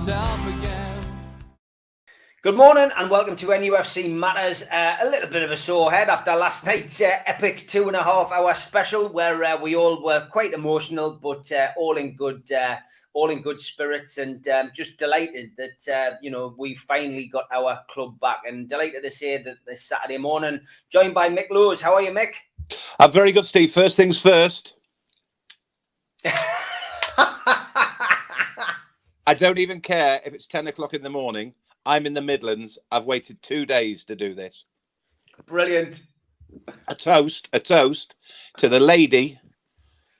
myself again. Good morning and welcome to NUFC Matters. A little bit of a sore head after last night's epic 2.5-hour special, where we all were quite emotional, but all in good spirits, and just delighted that we finally got our club back, and delighted to say that this Saturday morning, joined by Mick Lowes. How are you, Mick? I'm very good, Steve. First things first. I don't even care if it's 10 o'clock in the morning. I'm in the Midlands. I've waited 2 days to do this. Brilliant. A toast to the lady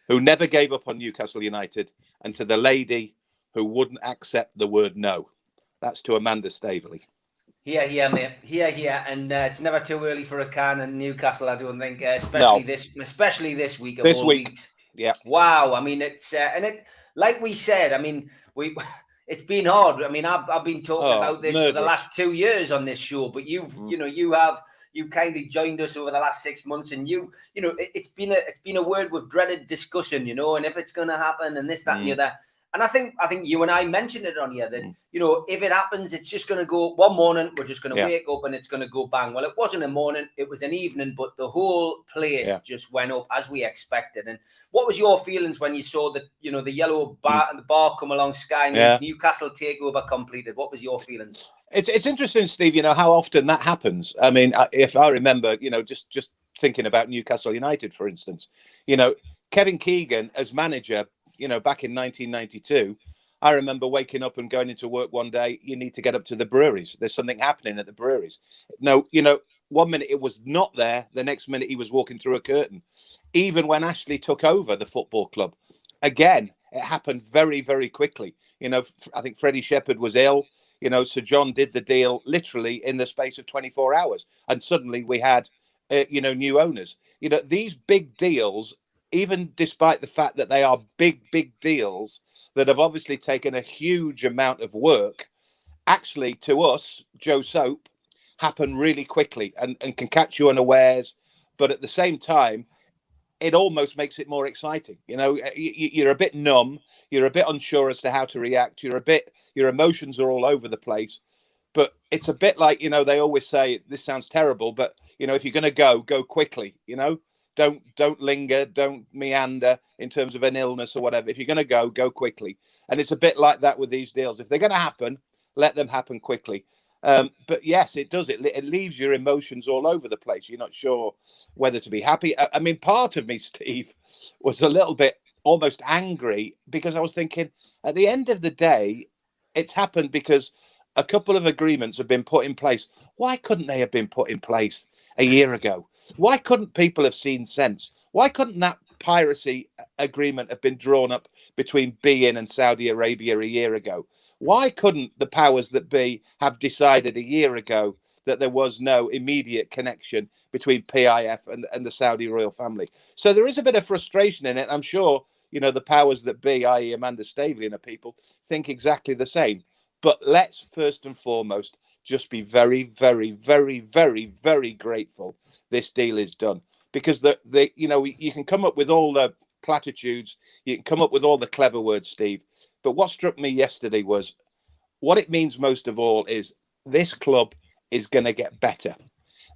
who never gave up on Newcastle United, and to the lady who wouldn't accept the word no. That's to Amanda Staveley. Here, mate. Here. And it's never too early for a can in Newcastle, I don't think, especially this week of all weeks. Yeah. Wow. I mean, it's like we said. I mean, it's been hard. I mean, I've been talking about this for the last 2 years on this show, but you've kindly joined us over the last 6 months, and it's been a word we've dreaded discussing, and if it's going to happen and this, that, and the other. And I think you and I mentioned it on here that, if it happens, it's just going to go one morning. We're just going to wake up and it's going to go bang. Well, it wasn't a morning. It was an evening, but the whole place just went up as we expected. And what was your feelings when you saw that, the yellow bar and the bar come along Sky News, Newcastle takeover completed? What was your feelings? It's interesting, Steve, how often that happens. I mean, if I remember, just thinking about Newcastle United, for instance, Kevin Keegan as manager, back in 1992, I remember waking up and going into work one day. You need to get up to the breweries. There's something happening at the breweries. No, 1 minute it was not there. The next minute he was walking through a curtain. Even when Ashley took over the football club, again, it happened very, very quickly. I think Freddie Shepherd was ill. Sir John did the deal literally in the space of 24 hours. And suddenly we had, new owners. These big deals, even despite the fact that they are big, big deals that have obviously taken a huge amount of work, actually, to us, Joe Soap, happen really quickly and can catch you unawares. But at the same time, it almost makes it more exciting. You're a bit numb. You're a bit unsure as to how to react. Your emotions are all over the place. But it's a bit like, they always say, this sounds terrible, but, if you're going to go quickly, Don't linger, don't meander in terms of an illness or whatever. If you're going to go quickly. And it's a bit like that with these deals. If they're going to happen, let them happen quickly. But yes, it does. It leaves your emotions all over the place. You're not sure whether to be happy. I mean, part of me, Steve, was a little bit almost angry because I was thinking, at the end of the day, it's happened because a couple of agreements have been put in place. Why couldn't they have been put in place a year ago? Why couldn't people have seen sense? Why couldn't that piracy agreement have been drawn up between beIN and Saudi Arabia a year ago? Why couldn't the powers that be have decided a year ago that there was no immediate connection between PIF and the Saudi royal family? So there is a bit of frustration in it. I'm sure, the powers that be, i.e. Amanda Staveley and her people, think exactly the same. But let's first and foremost just be very, very, very, very, very grateful this deal is done, because you can come up with all the platitudes, you can come up with all the clever words, Steve. But what struck me yesterday was what it means most of all is this club is going to get better.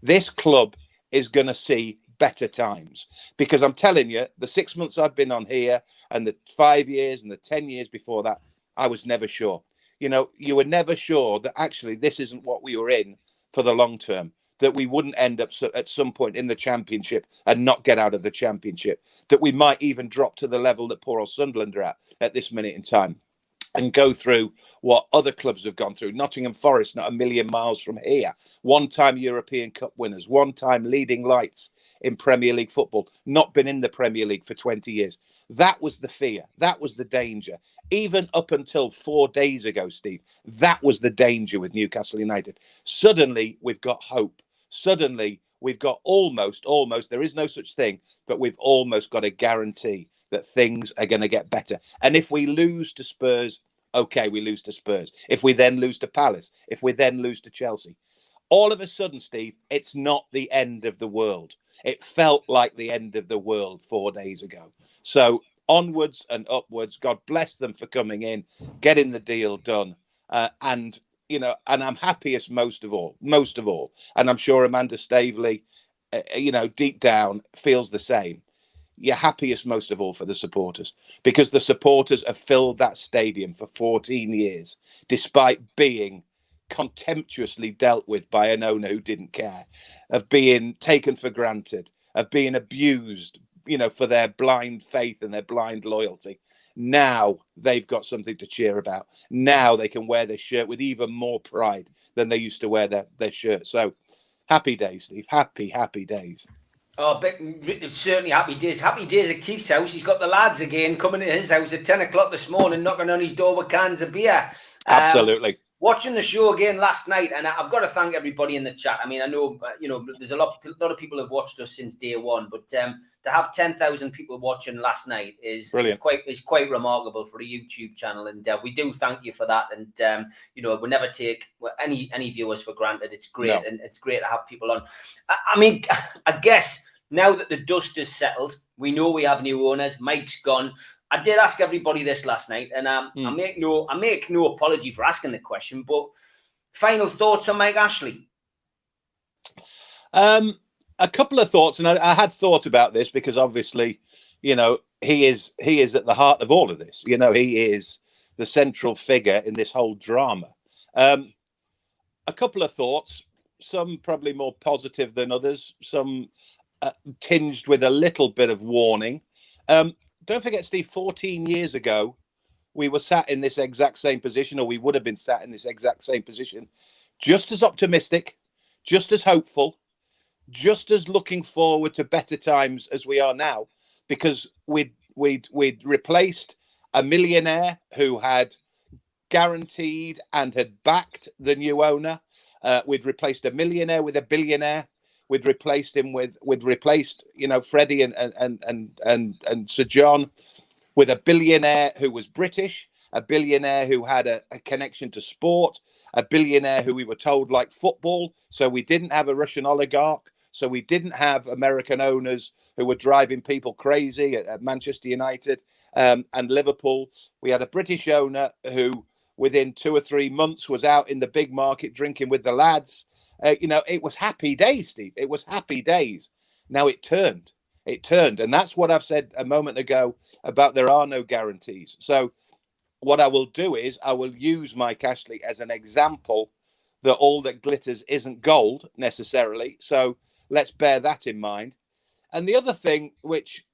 This club is going to see better times, because I'm telling you, the 6 months I've been on here and the 5 years and the 10 years before that, I was never sure. You were never sure that actually this isn't what we were in for the long term, that we wouldn't end up at some point in the Championship and not get out of the Championship, that we might even drop to the level that poor old Sunderland are at this minute in time and go through what other clubs have gone through. Nottingham Forest, not a million miles from here, one-time European Cup winners, one-time leading lights in Premier League football, not been in the Premier League for 20 years. That was the fear. That was the danger. Even up until 4 days ago, Steve, that was the danger with Newcastle United. Suddenly, we've got hope. Suddenly, we've got almost, there is no such thing, but we've almost got a guarantee that things are going to get better. And if we lose to Spurs, okay, we lose to Spurs. If we then lose to Palace, if we then lose to Chelsea, all of a sudden, Steve, it's not the end of the world. It felt like the end of the world 4 days ago. So onwards and upwards, God bless them for coming in, getting the deal done. and and I'm happiest most of all, and I'm sure Amanda Staveley, deep down feels the same. You're happiest most of all for the supporters, because the supporters have filled that stadium for 14 years, despite being contemptuously dealt with by an owner who didn't care, of being taken for granted, of being abused, for their blind faith and their blind loyalty. Now they've got something to cheer about. Now they can wear their shirt with even more pride than they used to wear their shirt. So happy days, Steve. Happy days. Oh, but it's certainly happy days. Happy days at Keith's house. He's got the lads again coming to his house at 10 o'clock this morning, knocking on his door with cans of beer. Absolutely. Watching the show again last night, and I've got to thank everybody in the chat. I mean, I know, there's a lot of people have watched us since day one, but to have 10,000 people watching last night is quite remarkable for a YouTube channel, and we do thank you for that. And we never take any viewers for granted. It's great, and it's great to have people on. I mean, I guess now that the dust is settled, we know we have new owners. Mike's gone. I did ask everybody this last night, and I make no apology for asking the question. But final thoughts on Mike Ashley? A couple of thoughts, and I had thought about this because obviously, he is at the heart of all of this. He is the central figure in this whole drama. A couple of thoughts, some probably more positive than others, some tinged with a little bit of warning. Don't forget, Steve, 14 years ago, we were sat in this exact same position, or we would have been sat in this exact same position, just as optimistic, just as hopeful, just as looking forward to better times as we are now, because we'd replaced a millionaire who had guaranteed and had backed the new owner. We'd replaced a millionaire with a billionaire. We'd replaced Freddie and Sir John with a billionaire who was British, a billionaire who had a connection to sport, a billionaire who we were told liked football. So we didn't have a Russian oligarch. So we didn't have American owners who were driving people crazy at Manchester United and Liverpool. We had a British owner who within 2 or 3 months was out in the big market drinking with the lads. It was happy days, Steve. It was happy days. Now it turned. And that's what I've said a moment ago about there are no guarantees. So what I will do is I will use Mike Ashley as an example that all that glitters isn't gold necessarily. So let's bear that in mind. And the other thing, which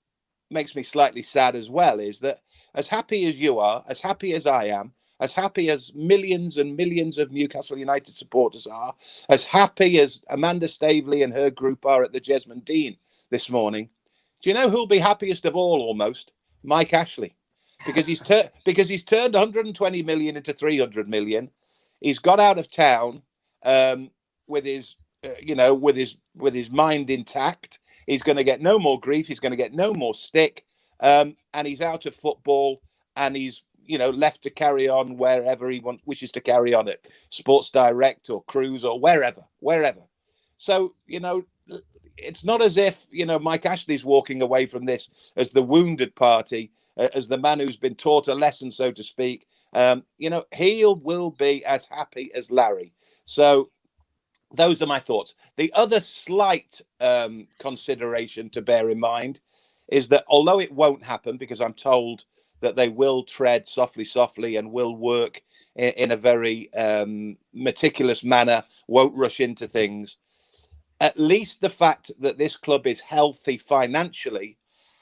makes me slightly sad as well, is that as happy as you are, as happy as I am, as happy as millions and millions of Newcastle United supporters are, as happy as Amanda Staveley and her group are at the Jesmond Dean this morning, do you know who'll be happiest of all almost? Mike Ashley. Because he's turned 120 million into 300 million. He's got out of town with his mind intact. He's going to get no more grief. He's going to get no more stick. And he's out of football, and he's left to carry on wherever he wishes to carry on at Sports Direct or Cruise or wherever. So, it's not as if, Mike Ashley's walking away from this as the wounded party, as the man who's been taught a lesson, so to speak. He will be as happy as Larry. So those are my thoughts. The other slight consideration to bear in mind is that although it won't happen, because I'm told that they will tread softly and will work in a very meticulous manner, won't rush into things. At least the fact that this club is healthy financially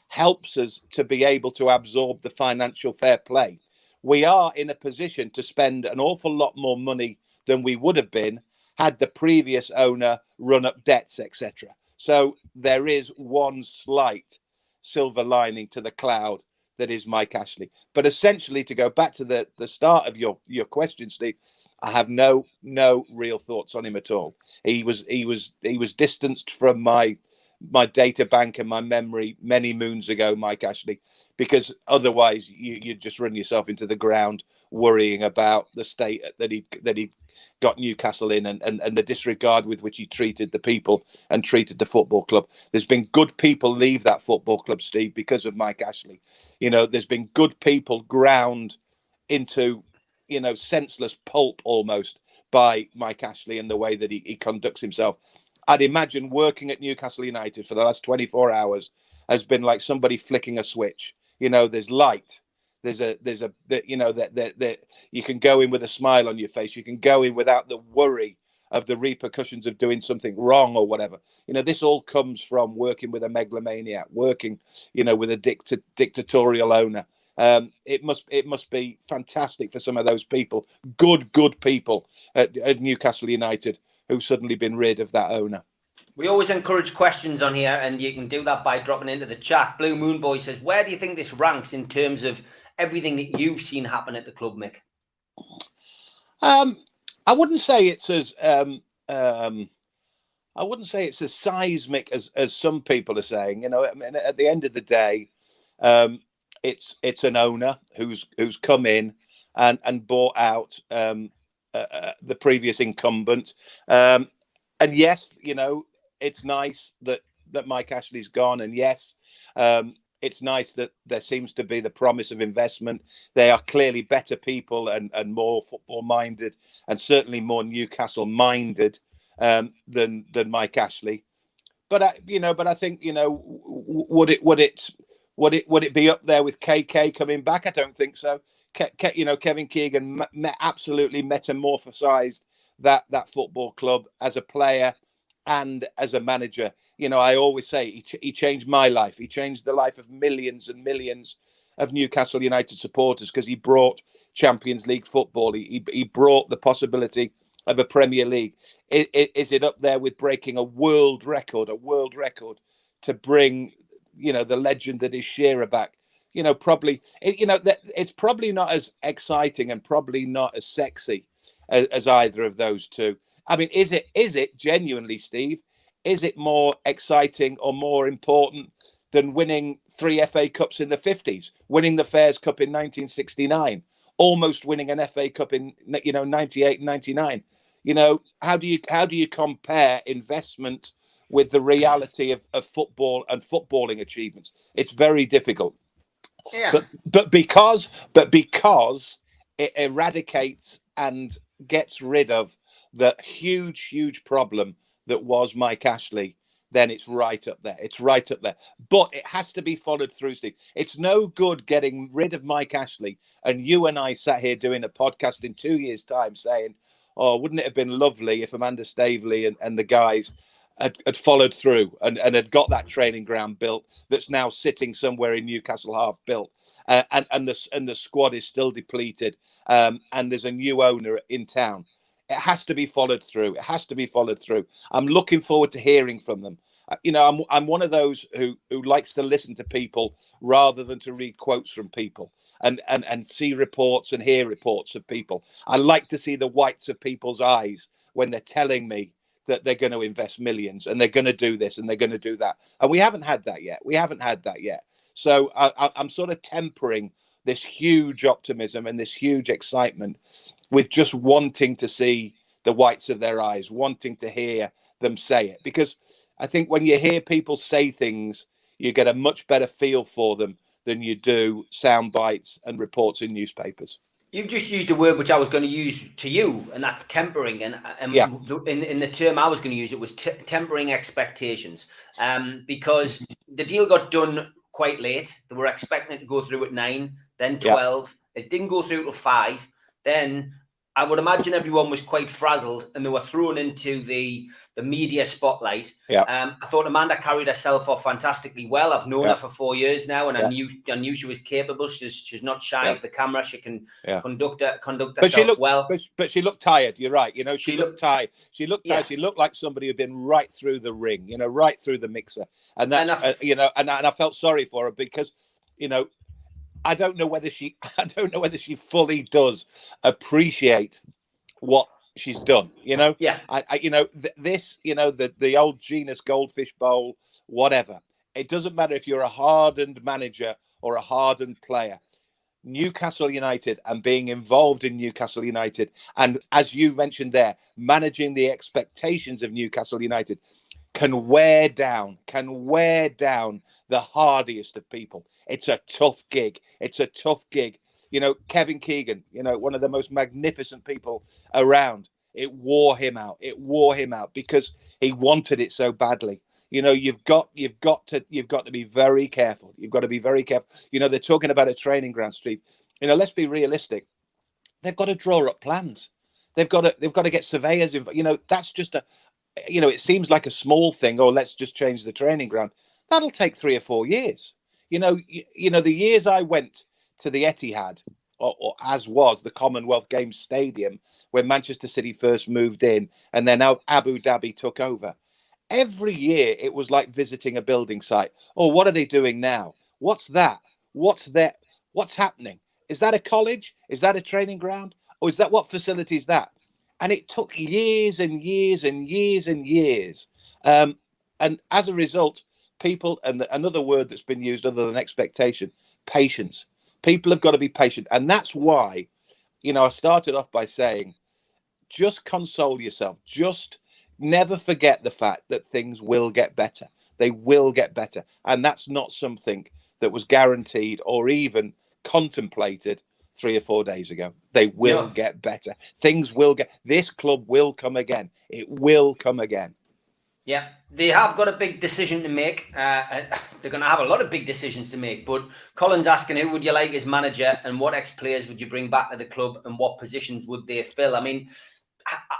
helps us to be able to absorb the financial fair play. We are in a position to spend an awful lot more money than we would have been had the previous owner run up debts, etc. So there is one slight silver lining to the cloud that is Mike Ashley. But essentially, to go back to the start of your question, Steve, I have no real thoughts on him at all. He was distanced from my data bank and my memory many moons ago, Mike Ashley, because otherwise you'd just run yourself into the ground worrying about the state that he got Newcastle in and the disregard with which he treated the people and treated the football club. There's been good people leave that football club, Steve, because of Mike Ashley. There's been good people ground into senseless pulp almost by Mike Ashley and the way that he conducts himself. I'd imagine working at Newcastle United for the last 24 hours has been like somebody flicking a switch. There's light. There's a that you can go in with a smile on your face. You can go in without the worry of the repercussions of doing something wrong or whatever. This all comes from working with a megalomaniac, working, with a dictatorial owner. It must be fantastic for some of those people, good people at Newcastle United, who've suddenly been rid of that owner. We always encourage questions on here, and you can do that by dropping into the chat. Blue Moon Boy says, where do you think this ranks in terms of everything that you've seen happen at the club, Mick? I wouldn't say it's as seismic as some people are saying. At the end of the day, it's an owner who's come in and bought out the previous incumbent. And yes, it's nice that Mike Ashley's gone, and yes, it's nice that there seems to be the promise of investment. They are clearly better people and more football minded, and certainly more Newcastle minded than Mike Ashley. But I think would it be up there with KK coming back? I don't think so. Kevin Keegan absolutely metamorphosized that football club as a player and as a manager. I always say he changed my life. He changed the life of millions and millions of Newcastle United supporters because he brought Champions League football. He brought the possibility of a Premier League. Is it up there with breaking a world record to bring, the legend that is Shearer back? Probably, it's probably not as exciting and probably not as sexy as either of those two. I mean, is it genuinely, Steve? Is it more exciting or more important than winning 3 FA Cups in the 50s, winning the Fairs Cup in 1969, almost winning an FA Cup in 98 and 99? How do you compare investment with the reality of football and footballing achievements? It's very difficult. Yeah. But because it eradicates and gets rid of the huge problem that was Mike Ashley, then it's right up there. But it has to be followed through, Steve. It's no good getting rid of Mike Ashley and you and I sat here doing a podcast in 2 years' time saying, oh, wouldn't it have been lovely if Amanda Staveley and the guys had followed through and had got that training ground built that's now sitting somewhere in Newcastle half built, and the squad is still depleted, and there's a new owner in town. It has to be followed through. I'm looking forward to hearing from them. I'm one of those who likes to listen to people rather than to read quotes from people and see reports and hear reports of people. I like to see the whites of people's eyes when they're telling me that they're going to invest millions and they're going to do this and they're going to do that. And we haven't had that yet. So I'm sort of tempering this huge optimism and this huge excitement with just wanting to see the whites of their eyes, wanting to hear them say it. Because I think when you hear people say things, you get a much better feel for them than you do sound bites and reports in newspapers. You've just used a word which I was going to use to you, and that's tempering. And yeah. in the term I was going to use, it was tempering expectations. Because the deal got done quite late. They were expecting it to go through at 9, then 12. Yeah. It didn't go through till 5. Then I would imagine everyone was quite frazzled and they were thrown into the media spotlight. Yeah. I thought Amanda carried herself off fantastically well. I've known her for 4 years now, and I knew she was capable. She's not shy of the camera. She can conduct herself well. But she looked tired. You're right. She looked tired. She looked tired. She looked like somebody who'd been right through the ring, right through the mixer. And that's and I felt sorry for her because, I don't know whether she fully does appreciate what she's done. The old genus goldfish bowl, whatever. It doesn't matter if you're a hardened manager or a hardened player. Newcastle United and being involved in Newcastle United, and as you mentioned there, managing the expectations of Newcastle United can wear down the hardiest of people. It's a tough gig. Kevin Keegan, one of the most magnificent people around. It wore him out. It wore him out because he wanted it so badly. You've got to be very careful. You've got to be very careful. They're talking about a training ground, Steve. Let's be realistic. They've got to draw up plans. They've got to get surveyors in. That's just it seems like a small thing. Or let's just change the training ground. That'll take 3 or 4 years. The years I went to the Etihad, or as was the Commonwealth Games Stadium, when Manchester City first moved in, and then Abu Dhabi took over. Every year it was like visiting a building site. Oh, what are they doing now? What's that? What's that? What's happening? Is that a college? Is that a training ground? Or is that what facility is that? And it took years and years and years and years. And as a result, people, and another word that's been used other than expectation, patience. People have got to be patient. And that's why, I started off by saying, just console yourself. Just never forget the fact that things will get better. They will get better. And that's not something that was guaranteed or even contemplated 3 or 4 days ago. They will get better. Things will this club will come again. It will come again. Yeah, they have got a big decision to make. They're going to have a lot of big decisions to make. But Colin's asking, who would you like as manager and what ex-players would you bring back to the club and what positions would they fill? I mean,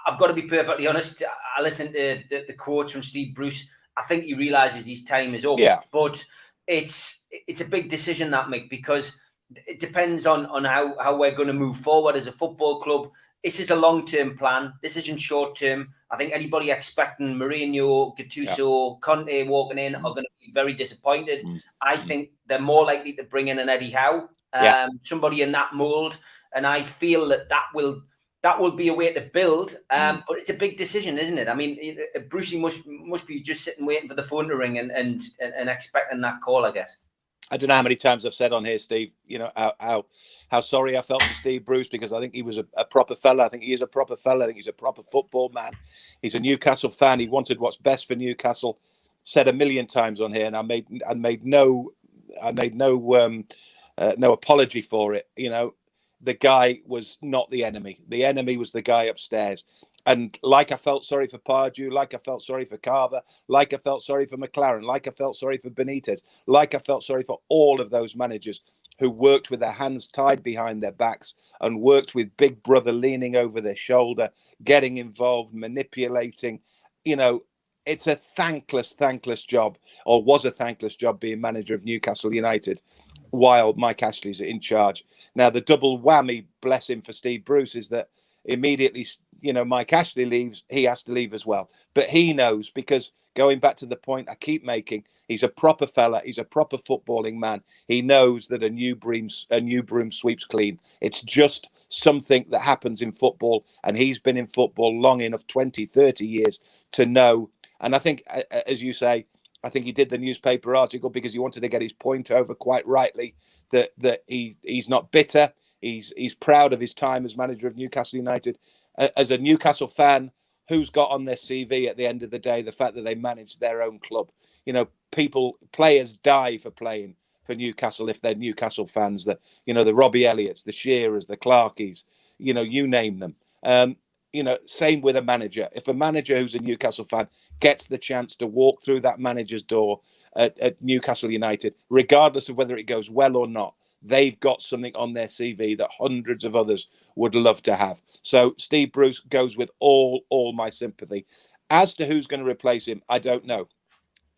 I've got to be perfectly honest. I listened to the quotes from Steve Bruce. I think he realises his time is up. Yeah. But it's a big decision, that, Mick, because it depends on how we're going to move forward as a football club. This is a long-term plan. This isn't short-term. I think anybody expecting Mourinho, Gattuso, Conte walking in are going to be very disappointed. I think they're more likely to bring in an Eddie Howe, somebody in that mould. And I feel that will be a way to build. But it's a big decision, isn't it? I mean, Brucey must be just sitting waiting for the phone to ring and expecting that call, I guess. I don't know how many times I've said on here, Steve, how sorry I felt for Steve Bruce, because I think he was a proper fella. I think he is a proper fella. I think he's a proper football man. He's a Newcastle fan. He wanted what's best for Newcastle. Said a million times on here, and I made no apology for it. The guy was not the enemy. The enemy was the guy upstairs. And like I felt sorry for Pardew, like I felt sorry for Carver, like I felt sorry for McLaren, like I felt sorry for Benitez, like I felt sorry for all of those managers who worked with their hands tied behind their backs and worked with Big Brother leaning over their shoulder, getting involved, manipulating. It's a thankless job, or was a thankless job, being manager of Newcastle United while Mike Ashley's in charge. Now, the double whammy, bless him, for Steve Bruce is that immediately, Mike Ashley leaves, he has to leave as well. But he knows, because going back to the point I keep making, he's a proper fella. He's a proper footballing man. He knows that a new broom sweeps clean. It's just something that happens in football. And he's been in football long enough, 20, 30 years, to know. And I think, as you say, I think he did the newspaper article because he wanted to get his point over, quite rightly, that he's not bitter. He's proud of his time as manager of Newcastle United. As a Newcastle fan, who's got on their CV at the end of the day the fact that they managed their own club? Players die for playing for Newcastle if they're Newcastle fans. The Robbie Elliott's, the Shearers, the Clarkies, you name them. Same with a manager. If a manager who's a Newcastle fan gets the chance to walk through that manager's door at Newcastle United, regardless of whether it goes well or not, they've got something on their CV that hundreds of others would love to have. So Steve Bruce goes with all my sympathy. As to who's going to replace him, I don't know.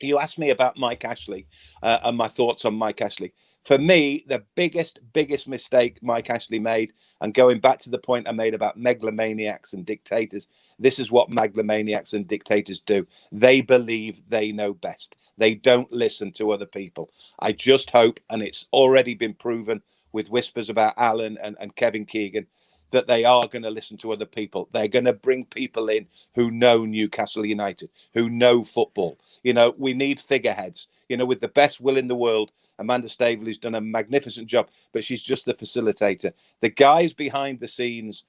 You asked me about Mike Ashley and my thoughts on Mike Ashley. For me, the biggest mistake Mike Ashley made, and going back to the point I made about megalomaniacs and dictators, this is what megalomaniacs and dictators do. They believe they know best. They don't listen to other people. I just hope, and it's already been proven with whispers about Alan and Kevin Keegan, that they are going to listen to other people. They're going to bring people in who know Newcastle United, who know football. We need figureheads. With the best will in the world, Amanda Staveley's done a magnificent job, but she's just the facilitator. The guys behind the scenes,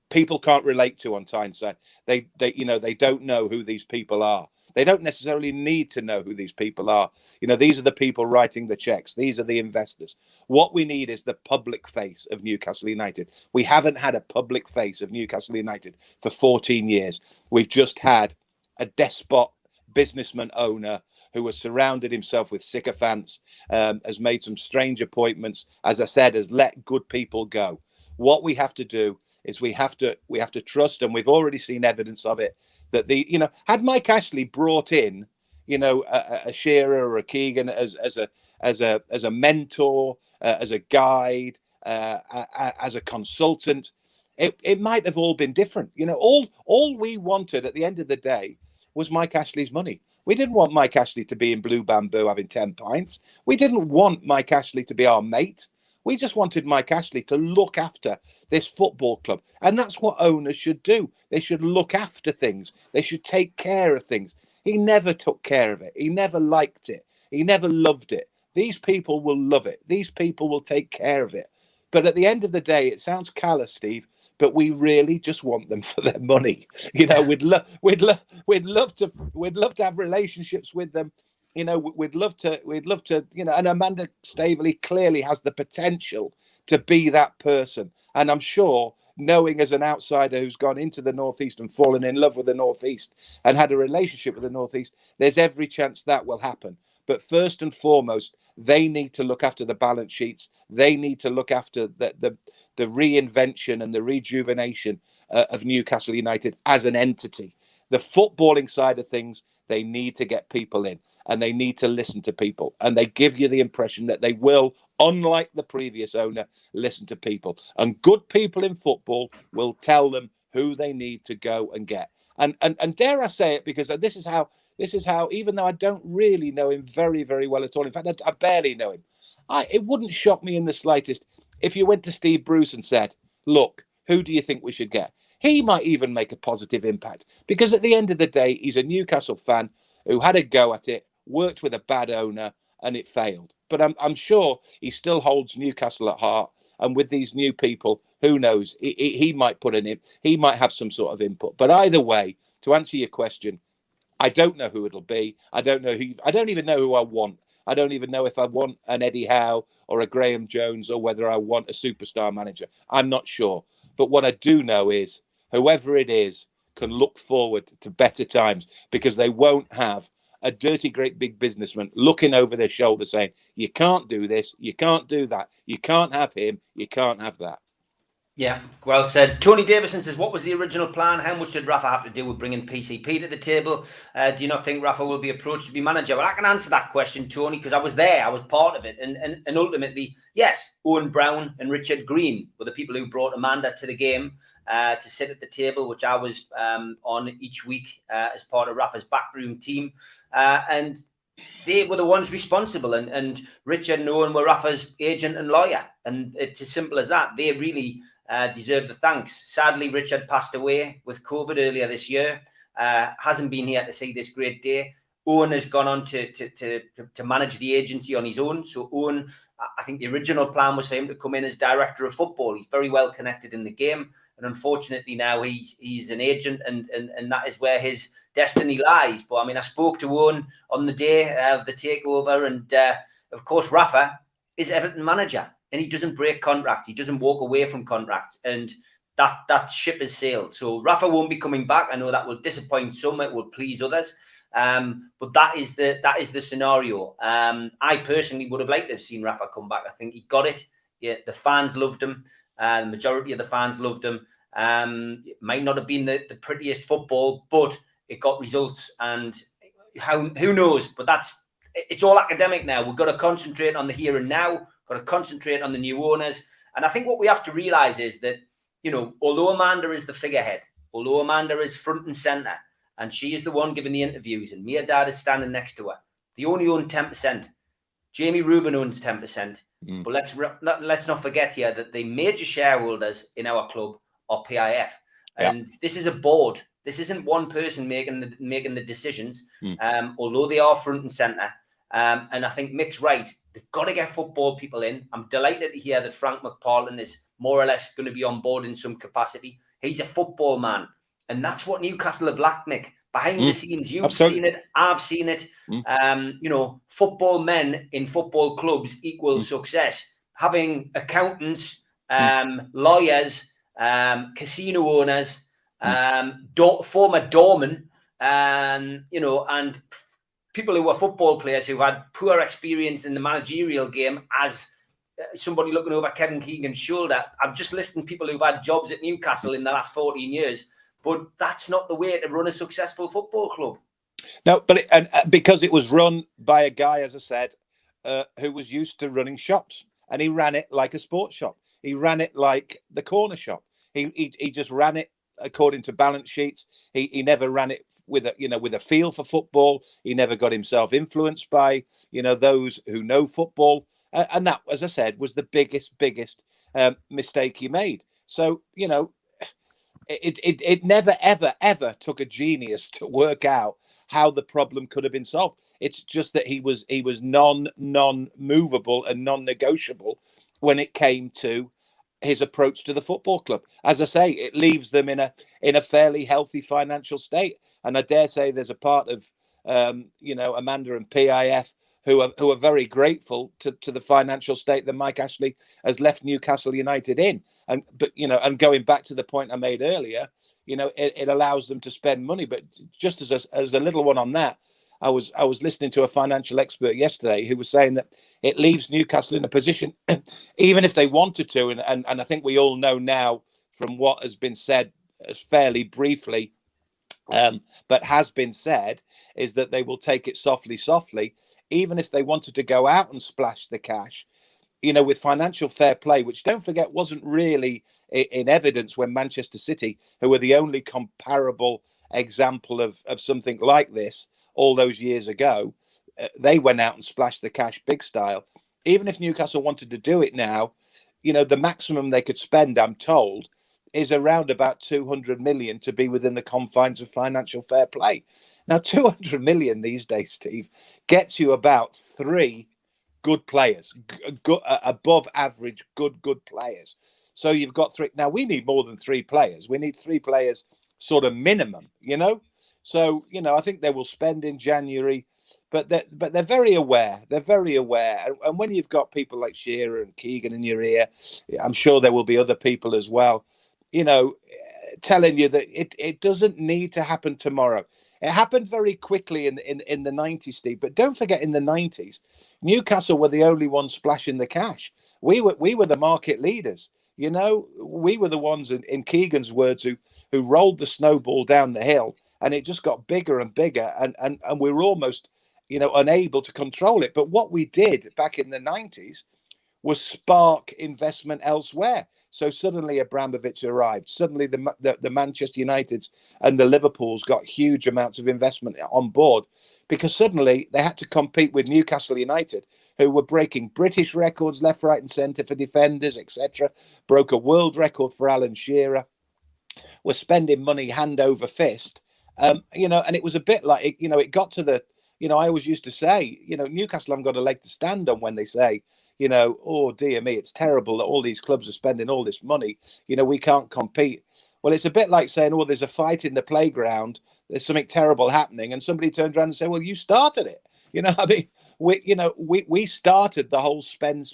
people can't relate to on Tyneside. They don't know who these people are. They don't necessarily need to know who these people are. These are the people writing the checks. These are the investors. What we need is the public face of Newcastle United. We haven't had a public face of Newcastle United for 14 years. We've just had a despot businessman owner who has surrounded himself with sycophants, has made some strange appointments, as I said, has let good people go. What we have to do is we have to trust, and we've already seen evidence of it, that had Mike Ashley brought in, a Shearer or a Keegan as a mentor, as a guide, as a consultant, it might have all been different. All we wanted at the end of the day was Mike Ashley's money. We didn't want Mike Ashley to be in Blue Bamboo having 10 pints. We didn't want Mike Ashley to be our mate. We just wanted Mike Ashley to look after this football club. And that's what owners should do. They should look after things. They should take care of things. He never took care of it. He never liked it. He never loved it. These people will love it. These people will take care of it. But at the end of the day, it sounds callous, Steve, but we really just want them for their money. We'd love to have relationships with them. We'd love to, and Amanda Staveley clearly has the potential to be that person. And I'm sure, knowing as an outsider who's gone into the Northeast and fallen in love with the Northeast and had a relationship with the Northeast, there's every chance that will happen. But first and foremost, they need to look after the balance sheets. They need to look after the reinvention and the rejuvenation of Newcastle United as an entity. The footballing side of things, they need to get people in, and they need to listen to people. And they give you the impression that they will, unlike the previous owner, listen to people. And good people in football will tell them who they need to go and get. And dare I say it, because this is how, even though I don't really know him very, very well at all, in fact, I barely know him, it wouldn't shock me in the slightest if you went to Steve Bruce and said, look, who do you think we should get? He might even make a positive impact, because at the end of the day, he's a Newcastle fan who had a go at it, worked with a bad owner, and it failed. But I'm sure he still holds Newcastle at heart. And with these new people, who knows? He might put he might have some sort of input. But either way, to answer your question, I don't know who it'll be. I don't even know who I want. I don't even know if I want an Eddie Howe or a Graham Jones, or whether I want a superstar manager. I'm not sure. But what I do know is whoever it is can look forward to better times, because they won't have a dirty, great big businessman looking over their shoulder saying, you can't do this, you can't do that, you can't have him, you can't have that. Yeah, well said. Tony Davison says, what was the original plan? How much did Rafa have to do with bringing PCP to the table? Do you not think Rafa will be approached to be manager? Well, I can answer that question, Tony, because I was there. I was part of it. And ultimately, yes, Owen Brown and Richard Green were the people who brought Amanda to the game to sit at the table, which I was on each week as part of Rafa's backroom team. And they were the ones responsible. And Richard and Owen were Rafa's agent and lawyer. And it's as simple as that. They really deserve the thanks. Sadly, Richard passed away with COVID earlier this year. Hasn't been here to see this great day. Owen has gone on to manage the agency on his own. So Owen, I think the original plan was for him to come in as director of football. He's very well connected in the game. And unfortunately now he's an agent, and that is where his destiny lies. But I mean, I spoke to Owen on the day of the takeover, and of course, Rafa is Everton manager. And he doesn't break contracts. He doesn't walk away from contracts. And that ship has sailed. So Rafa won't be coming back. I know that will disappoint some. It will please others. But that is the scenario. I personally would have liked to have seen Rafa come back. I think he got it. Yeah, the fans loved him. The majority of the fans loved him. It might not have been the prettiest football, but it got results. And who knows? But it's all academic now. We've got to concentrate on the here and now. Got to concentrate on the new owners. And I think what we have to realise is that, although Amanda is the figurehead, although Amanda is front and centre, and she is the one giving the interviews, and Mia Dad is standing next to her, they only own 10%. Jamie Rubin owns 10%. But let's not forget here that the major shareholders in our club are PIF. And this is a board. This isn't one person making the decisions, although they are front and centre. And I think Mick's right. They've got to get football people in. I'm delighted to hear that Frank McPartlin is more or less going to be on board in some capacity. He's a football man. And that's what Newcastle have lacked, Mick. behind the scenes. You've Absolutely. seen it. I've seen it. You know, football men in football clubs equals success. Having accountants, lawyers, casino owners, former doormen, you know, and people who were football players who had poor experience in the managerial game as somebody looking over Kevin Keegan's shoulder. I've just listed people who've had jobs at Newcastle in the last 14 years, but that's not the way to run a successful football club. No, but because it was run by a guy, as I said, who was used to running shops, and he ran it like a sports shop. He ran it like the corner shop. He just ran it according to balance sheets. He never ran it with a feel for football. He never got himself influenced by those who know football. And that, as I said, was the biggest mistake he made. So, it never, ever took a genius to work out how the problem could have been solved. It's just that he was non-movable and non-negotiable when it came to his approach to the football club. As I say, it leaves them in a fairly healthy financial state. And I dare say there's a part of Amanda and PIF who are very grateful to the financial state that Mike Ashley has left Newcastle United in. And going back to the point I made earlier, it allows them to spend money. But just as a little one on that, I was listening to a financial expert yesterday who was saying that it leaves Newcastle in a position, even if they wanted to, and I think we all know now from what has been said as fairly briefly, but has been said, is that they will take it softly, even if they wanted to go out and splash the cash, with financial fair play, which, don't forget, wasn't really in evidence when Manchester City, who were the only comparable example of something like this all those years ago, they went out and splashed the cash big style. Even if Newcastle wanted to do it now, the maximum they could spend, I'm told, is around about 200 million to be within the confines of financial fair play. Now, 200 million these days, Steve, gets you about 3 good players, above average, good players. So you've got 3. Now, we need more than 3 players. We need 3 players sort of minimum, So, I think they will spend in January, but they're very aware. They're very aware. And when you've got people like Shearer and Keegan in your ear, I'm sure there will be other people as well, telling you that it doesn't need to happen tomorrow. It happened very quickly in the 90s, Steve. But don't forget, in the 90s, Newcastle were the only ones splashing the cash. We were the market leaders. We were the ones, in Keegan's words, who rolled the snowball down the hill, and it just got bigger and bigger, and we were almost, unable to control it. But what we did back in the 90s was spark investment elsewhere. So suddenly Abramovich arrived. Suddenly the Manchester Uniteds and the Liverpools got huge amounts of investment on board, because suddenly they had to compete with Newcastle United, who were breaking British records left, right and centre for defenders, etc. Broke a world record for Alan Shearer. Were spending money hand over fist. And it was a bit like, it got to the, I always used to say, Newcastle haven't got a leg to stand on when they say, oh dear me, it's terrible that all these clubs are spending all this money. We can't compete. Well, it's a bit like saying, oh, there's a fight in the playground, there's something terrible happening, and somebody turns around and say, well, you started it. I mean, we started the whole spend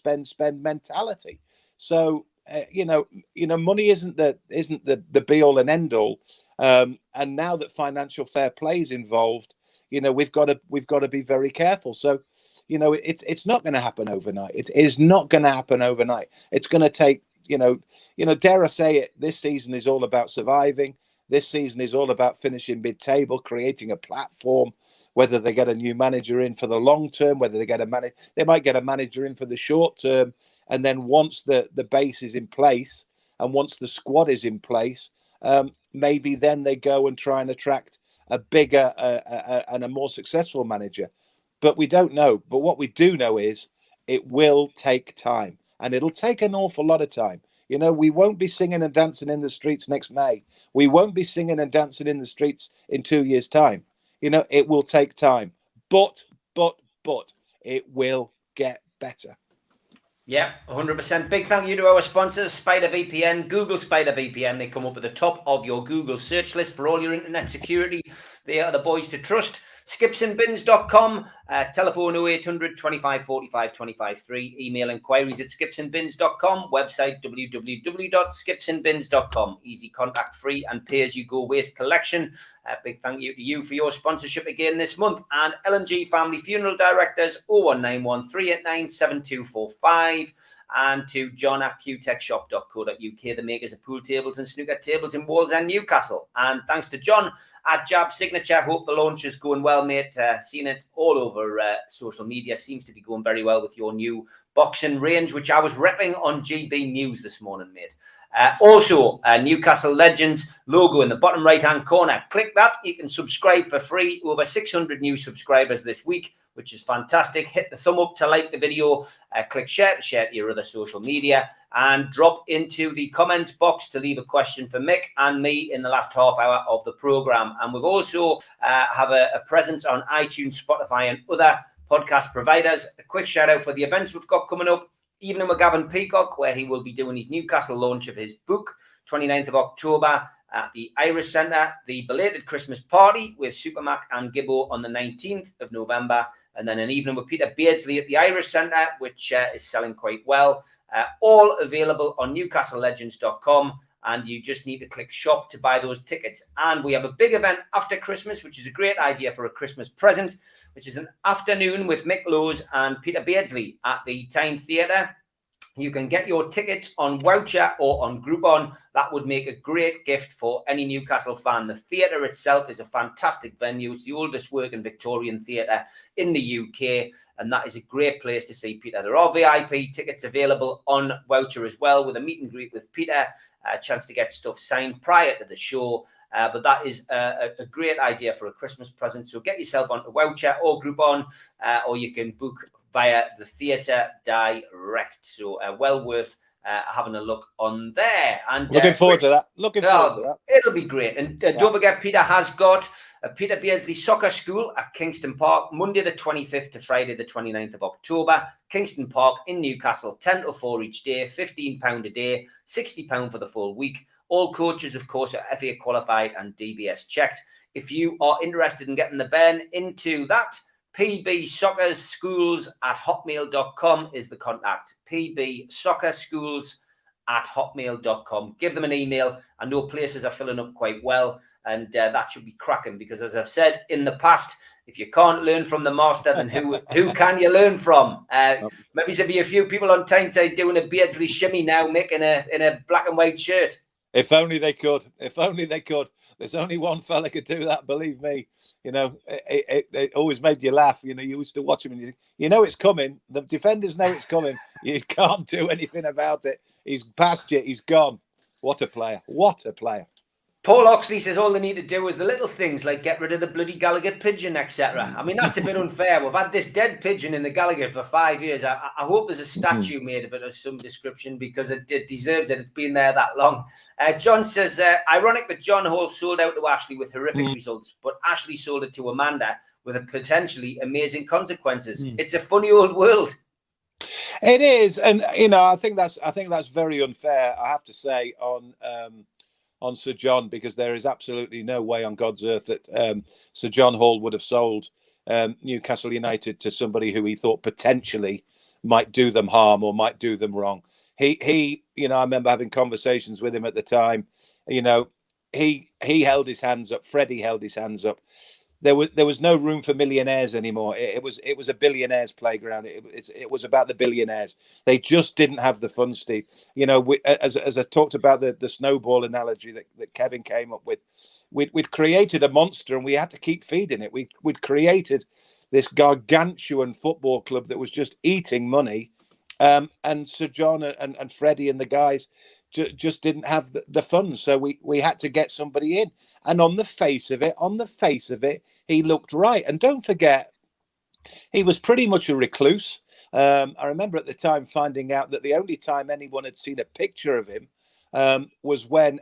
mentality. So money isn't the be all and end all. And now that financial fair play is involved, we've got to be very careful. So, it's not going to happen overnight. It is not going to happen overnight. It's going to take, dare I say it, this season is all about surviving. This season is all about finishing mid-table, creating a platform, whether they get a new manager in for the long term, whether they they might get a manager in for the short term. And then once the base is in place and once the squad is in place, maybe then they go and try and attract a bigger and a more successful manager. But we don't know. But what we do know is it will take time, and it'll take an awful lot of time. We won't be singing and dancing in the streets next May. We won't be singing and dancing in the streets in 2 years' time. It will take time, but it will get better. Yeah, 100%. Big thank you to our sponsors, Spider VPN, Google Spider VPN. They come up at the top of your Google search list for all your internet security. They are the boys to trust. Skipsandbins.com, telephone 0800 25 45 25 3, email inquiries at skipsandbins.com, website www.skipsandbins.com. Easy, contact free and pay as you go waste collection. Big thank you to you for your sponsorship again this month. And L&G Family Funeral Directors, 0191 389 7245. And to John at qtechshop.co.uk, the makers of pool tables and snooker tables in Wallsend, Newcastle. And thanks to John at Jab Signature. Hope the launch is going well, mate. Seen it all over social media. Seems to be going very well with your new boxing range, which I was repping on GB News this morning, mate. Also, Newcastle Legends logo in the bottom right-hand corner. Click that. You can subscribe for free. Over 600 new subscribers this week, which is fantastic. Hit the thumb up to like the video. Click share to your other social media. And drop into the comments box to leave a question for Mick and me in the last half hour of the programme. And we've also have a presence on iTunes, Spotify and other podcast providers. A quick shout out for the events we've got coming up. Evening with Gavin Peacock, where he will be doing his Newcastle launch of his book, 29th of October at the Irish Centre. The belated Christmas party with Supermac and Gibbo on the 19th of November. And then an evening with Peter Beardsley at the Irish Centre, which is selling quite well. All available on newcastlelegends.com. And you just need to click shop to buy those tickets. And we have a big event after Christmas, which is a great idea for a Christmas present, which is an afternoon with Mick Lowes and Peter Beardsley at the Tyne Theatre. You can get your tickets on voucher or on Groupon. That would make a great gift for any Newcastle fan. The theatre itself is a fantastic venue. It's the oldest working Victorian theatre in the UK, and that is a great place to see Peter. There are VIP tickets available on voucher as well, with a meet and greet with Peter, a chance to get stuff signed prior to the show. But that is a great idea for a Christmas present. So get yourself onto voucher or Groupon, or you can book via the theatre direct. So well worth having a look on there. And looking forward to that. Looking forward to that. It'll be great. And don't forget, Peter has got a Peter Beardsley Soccer School at Kingston Park, Monday the 25th to Friday the 29th of October. Kingston Park in Newcastle, 10 till 4 each day, £15 a day, £60 for the full week. All coaches, of course, are FA qualified and DBS checked. If you are interested in getting the Ben into that, pbsoccerschools@hotmail.com is the contact. pbsoccerschools@hotmail.com. Give them an email. I know places are filling up quite well, and that should be cracking, because as I've said in the past, if you can't learn from the master, then who can you learn from? Maybe there'll be a few people on Tyneside doing a Beardsley shimmy now, Mick, in a black and white shirt. If only they could. If only they could. There's only one fella could do that, believe me. You know, it always made you laugh. You know, you used to watch him and you know it's coming. The defenders know it's coming. You can't do anything about it. He's past you. He's gone. What a player. What a player. Paul Oxley says all they need to do is the little things like get rid of the bloody Gallagher pigeon, etc. I mean, that's a bit unfair. We've had this dead pigeon in the Gallagher for 5 years. I hope there's a statue made of it of some description, because it deserves it. It's been there that long. John says, ironic that John Hall sold out to Ashley with horrific results, but Ashley sold it to Amanda with a potentially amazing consequences. It's a funny old world. It is, and you know, I think that's very unfair, I have to say, on Sir John, because there is absolutely no way on God's earth that Sir John Hall would have sold Newcastle United to somebody who he thought potentially might do them harm or might do them wrong. He, you know, I remember having conversations with him at the time. You know, he held his hands up. Freddie held his hands up. There was no room for millionaires anymore. It was a billionaires playground. It was about the billionaires. They just didn't have the funds, Steve. You know, as I talked about the snowball analogy that Kevin came up with, we'd created a monster and we had to keep feeding it. We'd created this gargantuan football club that was just eating money, and Sir John and Freddie and the guys just didn't have the funds. So we had to get somebody in. And on the face of it, he looked right. And don't forget, he was pretty much a recluse. I remember at the time finding out that the only time anyone had seen a picture of him was when,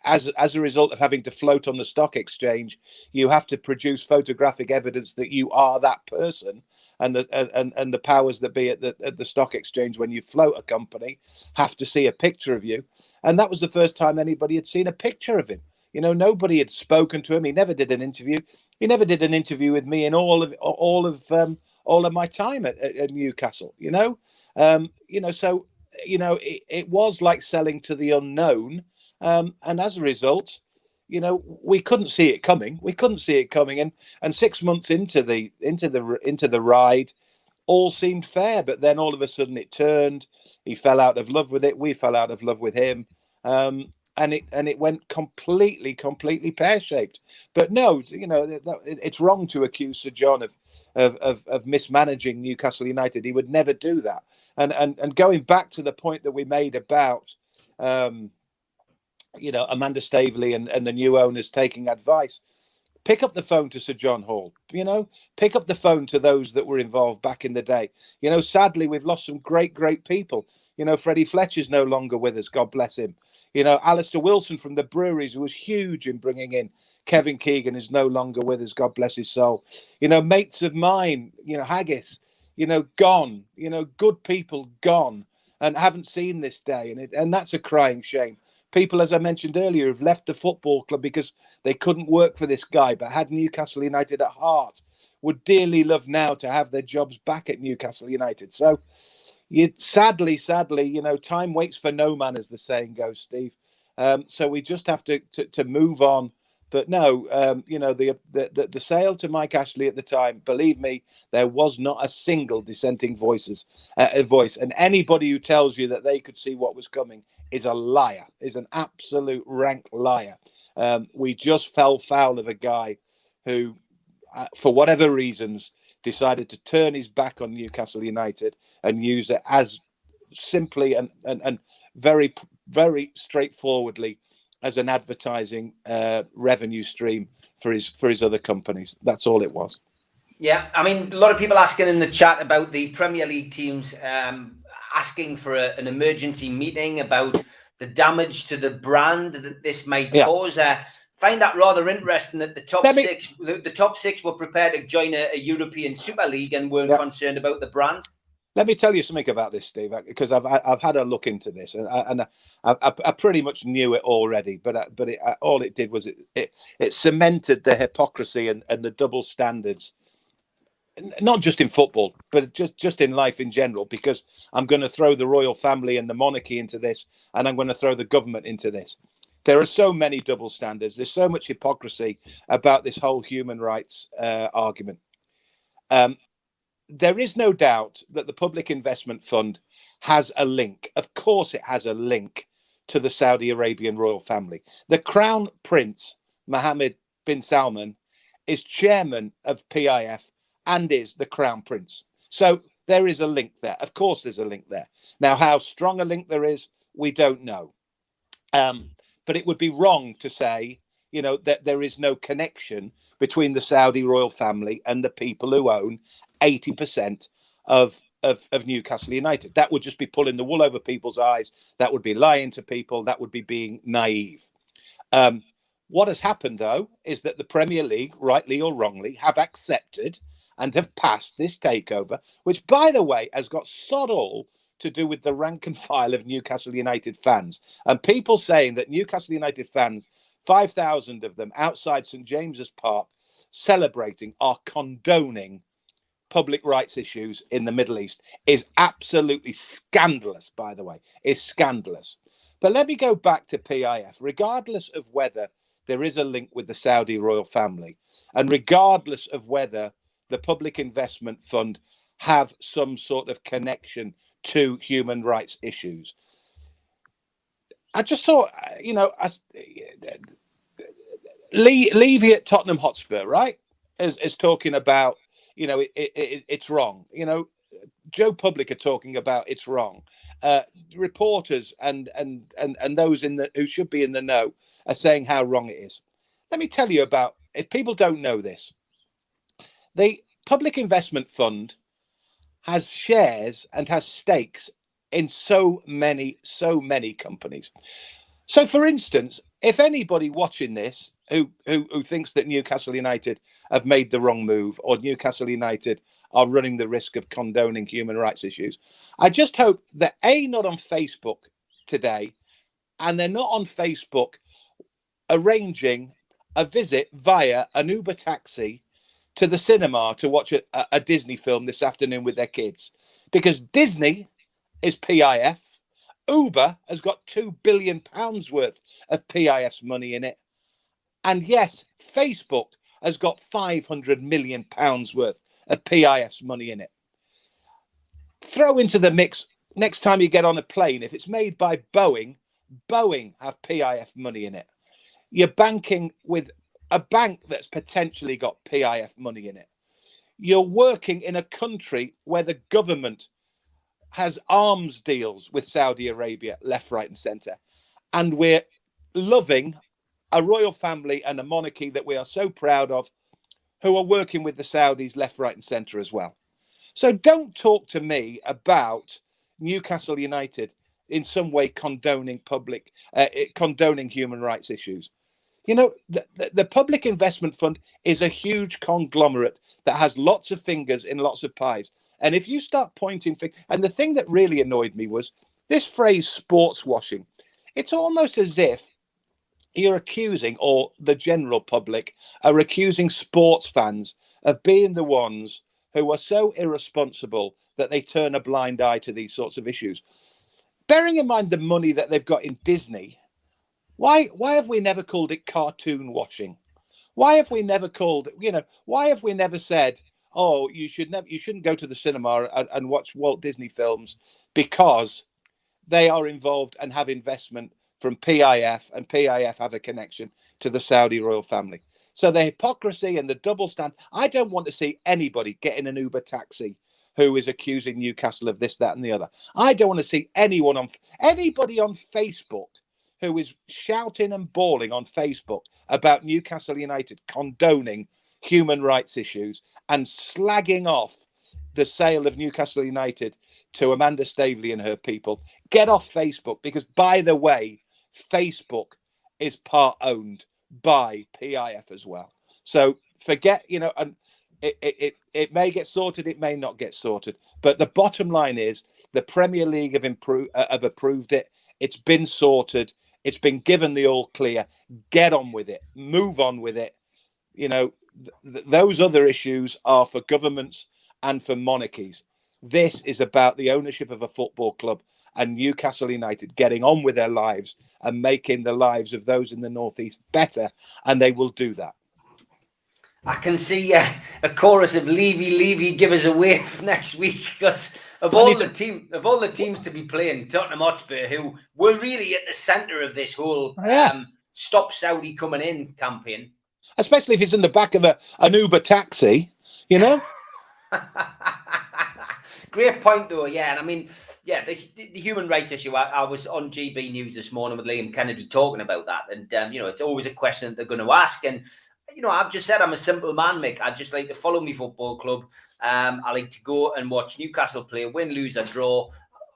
as a result of having to float on the stock exchange, you have to produce photographic evidence that you are that person. and the powers that be at the stock exchange when you float a company have to see a picture of you. And that was the first time anybody had seen a picture of him. Nobody had spoken to him. He never did an interview. He never did an interview with me in all of my time at Newcastle. So it was like selling to the unknown, and as a result, we couldn't see it coming. And 6 months into the ride, all seemed fair. But then all of a sudden it turned. He fell out of love with it. We fell out of love with him. And it went completely pear-shaped. But no, it's wrong to accuse Sir John of mismanaging Newcastle United. He would never do that. And going back to the point that we made about Amanda Staveley and the new owners taking advice, pick up the phone to Sir John Hall. Pick up the phone to those that were involved back in the day. Sadly, we've lost some great people. Freddie Fletcher's no longer with us. God bless him. Alistair Wilson from the breweries, who was huge in bringing in Kevin Keegan, is no longer with us. God bless his soul. Mates of mine, Haggis, gone. Good people gone and haven't seen this day. And that's a crying shame. People, as I mentioned earlier, have left the football club because they couldn't work for this guy, but had Newcastle United at heart, would dearly love now to have their jobs back at Newcastle United. So, sadly, time waits for no man, as the saying goes, Steve. So we just have to move on. But no, the sale to Mike Ashley at the time, believe me, there was not a single dissenting voice. And anybody who tells you that they could see what was coming is a liar, is an absolute rank liar. We just fell foul of a guy who, for whatever reasons, decided to turn his back on Newcastle United and use it as simply and very, very straightforwardly as an advertising revenue stream for his other companies. That's all it was. Yeah, I mean, a lot of people asking in the chat about the Premier League teams, asking for an emergency meeting about the damage to the brand that this might cause. Find that rather interesting that the top six were prepared to join a European Super League and weren't concerned about the brand. Let me tell you something about this, Steve, because I've had a look into this, and I pretty much knew it already. But all it did was it cemented the hypocrisy and the double standards, not just in football, but just in life in general. Because I'm going to throw the royal family and the monarchy into this, and I'm going to throw the government into this. There are so many double standards. There's so much hypocrisy about this whole human rights argument. There is no doubt that the Public Investment Fund has a link. Of course, it has a link to the Saudi Arabian royal family. The Crown Prince, Mohammed bin Salman, is chairman of PIF and is the Crown Prince. So there is a link there. Of course, there's a link there. Now, how strong a link there is, we don't know. But it would be wrong to say, that there is no connection between the Saudi royal family and the people who own 80% of Newcastle United. That would just be pulling the wool over people's eyes. That would be lying to people. That would be being naive. What has happened, though, is that the Premier League, rightly or wrongly, have accepted and have passed this takeover, which, by the way, has got sod all to do with the rank and file of Newcastle United fans. And people saying that Newcastle United fans, 5,000 of them outside St. James's Park, celebrating, are condoning public rights issues in the Middle East is absolutely scandalous, by the way. Is scandalous. But let me go back to PIF. Regardless of whether there is a link with the Saudi royal family, and regardless of whether the Public Investment Fund have some sort of connection to human rights issues, I just saw, Levy at Tottenham Hotspur, right, is talking about, it's wrong. Joe Public are talking about it's wrong. Reporters and those who should be in the know are saying how wrong it is. Let me tell you about, if people don't know this, the Public Investment Fund has shares and has stakes in so many companies. So, for instance, if anybody watching this who thinks that Newcastle United have made the wrong move, or Newcastle United are running the risk of condoning human rights issues. I just hope that not on Facebook today, and they're not on Facebook arranging a visit via an Uber taxi to the cinema to watch a Disney film this afternoon with their kids, because Disney is PIF. Uber has got £2 billion worth of PIF's money in it. And yes, Facebook has got £500 million worth of PIF's money in it. Throw into the mix, next time you get on a plane, if it's made by Boeing have PIF money in it. You're banking with a bank that's potentially got PIF money in it. You're working in a country where the government has arms deals with Saudi Arabia, left, right, and centre. And we're loving a royal family and a monarchy that we are so proud of, who are working with the Saudis, left, right, and centre as well. So don't talk to me about Newcastle United in some way condoning condoning human rights issues. You know, the Public Investment Fund is a huge conglomerate that has lots of fingers in lots of pies. And if you start pointing fingers, and the thing that really annoyed me was this phrase sports washing. It's almost as if you're accusing, or the general public are accusing sports fans of being the ones who are so irresponsible that they turn a blind eye to these sorts of issues. Bearing in mind the money that they've got in Disney, why have we never called it cartoon washing? Why have we never called, why have we never said, oh, you shouldn't go to the cinema and watch Walt Disney films because they are involved and have investment from PIF, and PIF have a connection to the Saudi royal family. So the hypocrisy and the double stand. I don't want to see anybody get in an Uber taxi who is accusing Newcastle of this, that, and the other. I don't want to see anybody on Facebook who is shouting and bawling on Facebook about Newcastle United condoning human rights issues and slagging off the sale of Newcastle United to Amanda Staveley and her people. Get off Facebook, because, by the way, Facebook is part owned by PIF as well. So forget, and it may get sorted, it may not get sorted. But the bottom line is the Premier League have approved it. It's been sorted. It's been given the all clear. Get on with it. Move on with it. Those other issues are for governments and for monarchies. This is about the ownership of a football club and Newcastle United getting on with their lives and making the lives of those in the Northeast better, and they will do that. I can see a chorus of Levy, give us a wave next week, because of all the teams to be playing, Tottenham Hotspur, who were really at the centre of this whole Stop Saudi Coming In campaign. Especially if it's in the back of an Uber taxi, Great point, though. Yeah, and I mean, the human rights issue. I was on GB News this morning with Liam Kennedy talking about that, and it's always a question that they're going to ask. And I've just said I'm a simple man, Mick. I just like to follow my football club. I like to go and watch Newcastle play, win, lose, or draw.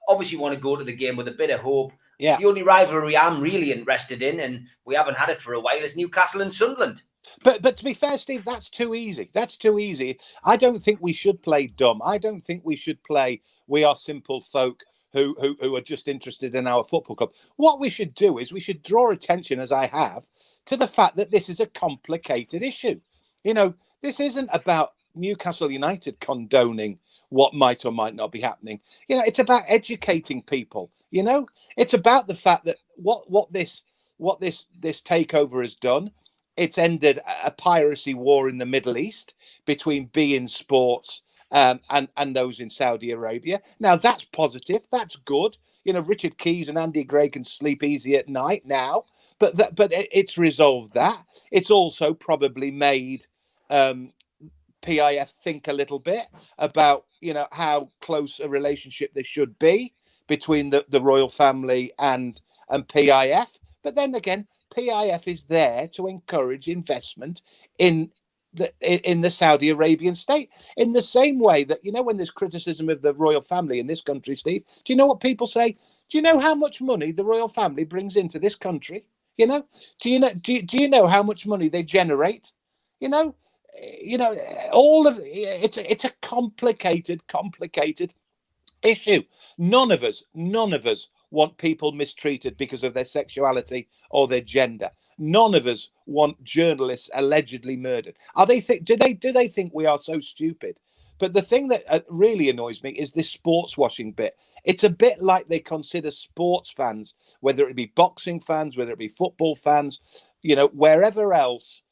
Obviously, want to go to the game with a bit of hope. Yeah. The only rivalry I'm really interested in, and we haven't had it for a while, is Newcastle and Sunderland. But to be fair, Steve, that's too easy. That's too easy. I don't think we should play dumb. I don't think we should play we are simple folk who are just interested in our football club. What we should do is we should draw attention, as I have, to the fact that this is a complicated issue. This isn't about Newcastle United condoning what might or might not be happening. It's about educating people. It's about the fact that what this takeover has done. It's ended a piracy war in the Middle East between beIN Sports and those in Saudi Arabia. Now, that's positive. That's good. Richard Keys and Andy Gray can sleep easy at night now. But it's resolved that. It's also probably made PIF think a little bit about, how close a relationship there should be between the royal family and PIF. But then again, PIF is there to encourage investment in the Saudi Arabian state, in the same way that, when there's criticism of the royal family in this country, Steve, do you know what people say? Do you know how much money the royal family brings into this country? Do you know how much money they generate? all of it's a complicated issue. None of us want people mistreated because of their sexuality or their gender. None of us want journalists allegedly murdered. Do they think we are so stupid? But the thing that really annoys me is this sports washing bit. It's a bit like they consider sports fans, whether it be boxing fans, whether it be football fans, wherever else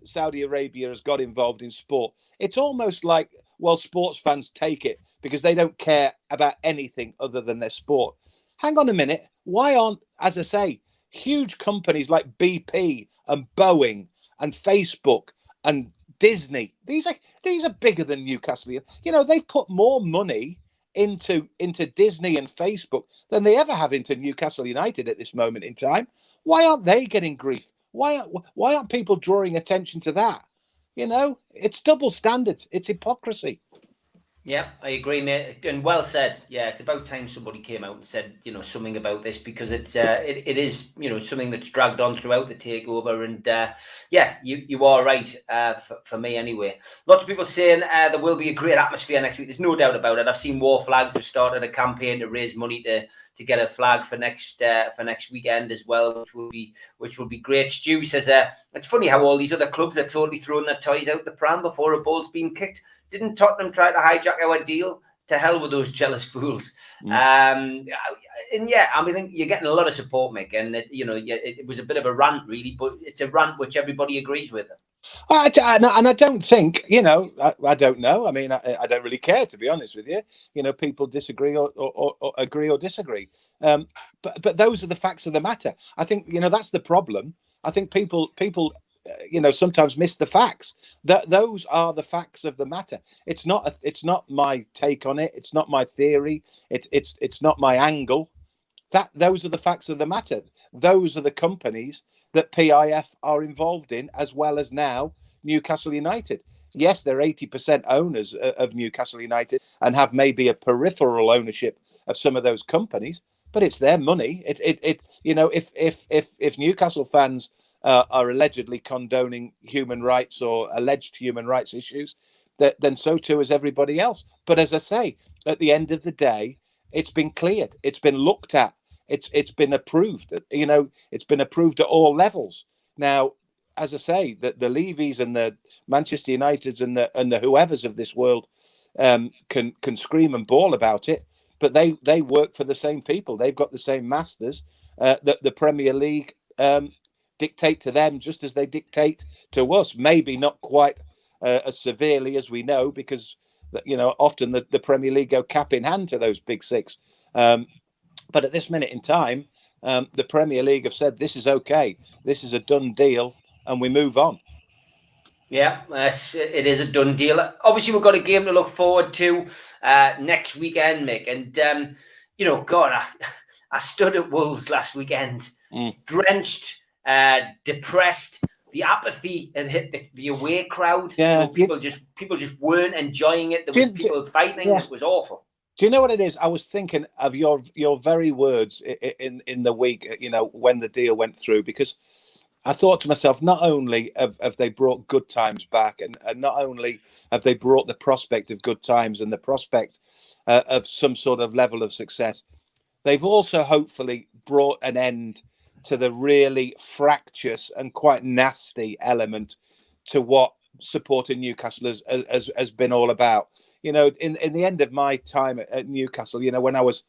Saudi Arabia has got involved in sport. It's almost like, well, sports fans take it because they don't care about anything other than their sport. Hang on a minute. Why aren't, as I say, huge companies like BP and Boeing and Facebook and Disney, these are bigger than Newcastle. They've put more money into Disney and Facebook than they ever have into Newcastle United at this moment in time. Why aren't they getting grief? Why aren't people drawing attention to that? It's double standards. It's hypocrisy. Yeah, I agree, mate, and well said. Yeah, it's about time somebody came out and said, something about this, because it is, something that's dragged on throughout the takeover. And yeah, you are right, for me anyway. Lots of people saying there will be a great atmosphere next week. There's no doubt about it. I've seen War Flags have started a campaign to raise money to get a flag for next weekend as well, which will be great. Stu says it's funny how all these other clubs are totally throwing their toys out the pram before a ball's been kicked. Didn't Tottenham try to hijack our deal? To hell with those jealous fools. And yeah, I think you're getting a lot of support, Mick, and it was a bit of a rant, really, but it's a rant which everybody agrees with. And I don't think, I don't know. I mean, I don't really care, to be honest with you. People disagree or agree or disagree. But those are the facts of the matter. I think, that's the problem. I think people sometimes miss the facts. That those are the facts of the matter. It's not my take on it. It's not my theory. It's not my angle. Those are the facts of the matter. Those are the companies that PIF are involved in, as well as now Newcastle United. Yes, they're 80% owners of Newcastle United and have maybe a peripheral ownership of some of those companies, but it's their money. If Newcastle fans are allegedly condoning human rights or alleged human rights issues, then so too is everybody else. But as I say, at the end of the day, it's been cleared. It's been looked at. It's been approved. It's been approved at all levels. Now, as I say, the Levies and the Manchester Uniteds and the whoever's of this world can scream and bawl about it, but they work for the same people. They've got the same masters. The Premier League dictate to them just as they dictate to us. Maybe not quite as severely as we know, because often the Premier League go cap in hand to those big six. But at this minute in time, the Premier League have said this is okay. This is a done deal, and we move on. Yeah, it is a done deal. Obviously, we've got a game to look forward to next weekend, Mick. And God, I stood at Wolves last weekend, drenched, depressed. The apathy had hit the away crowd. Yeah, so people just weren't enjoying it. There was people fighting. Yeah. It was awful. Do you know what it is? I was thinking of your very words in the week, when the deal went through, because I thought to myself, not only have they brought good times back, and not only have they brought the prospect of good times and the prospect of some sort of level of success, they've also hopefully brought an end to the really fractious and quite nasty element to what supporting Newcastle has been all about. In the end of my time at Newcastle, when I was,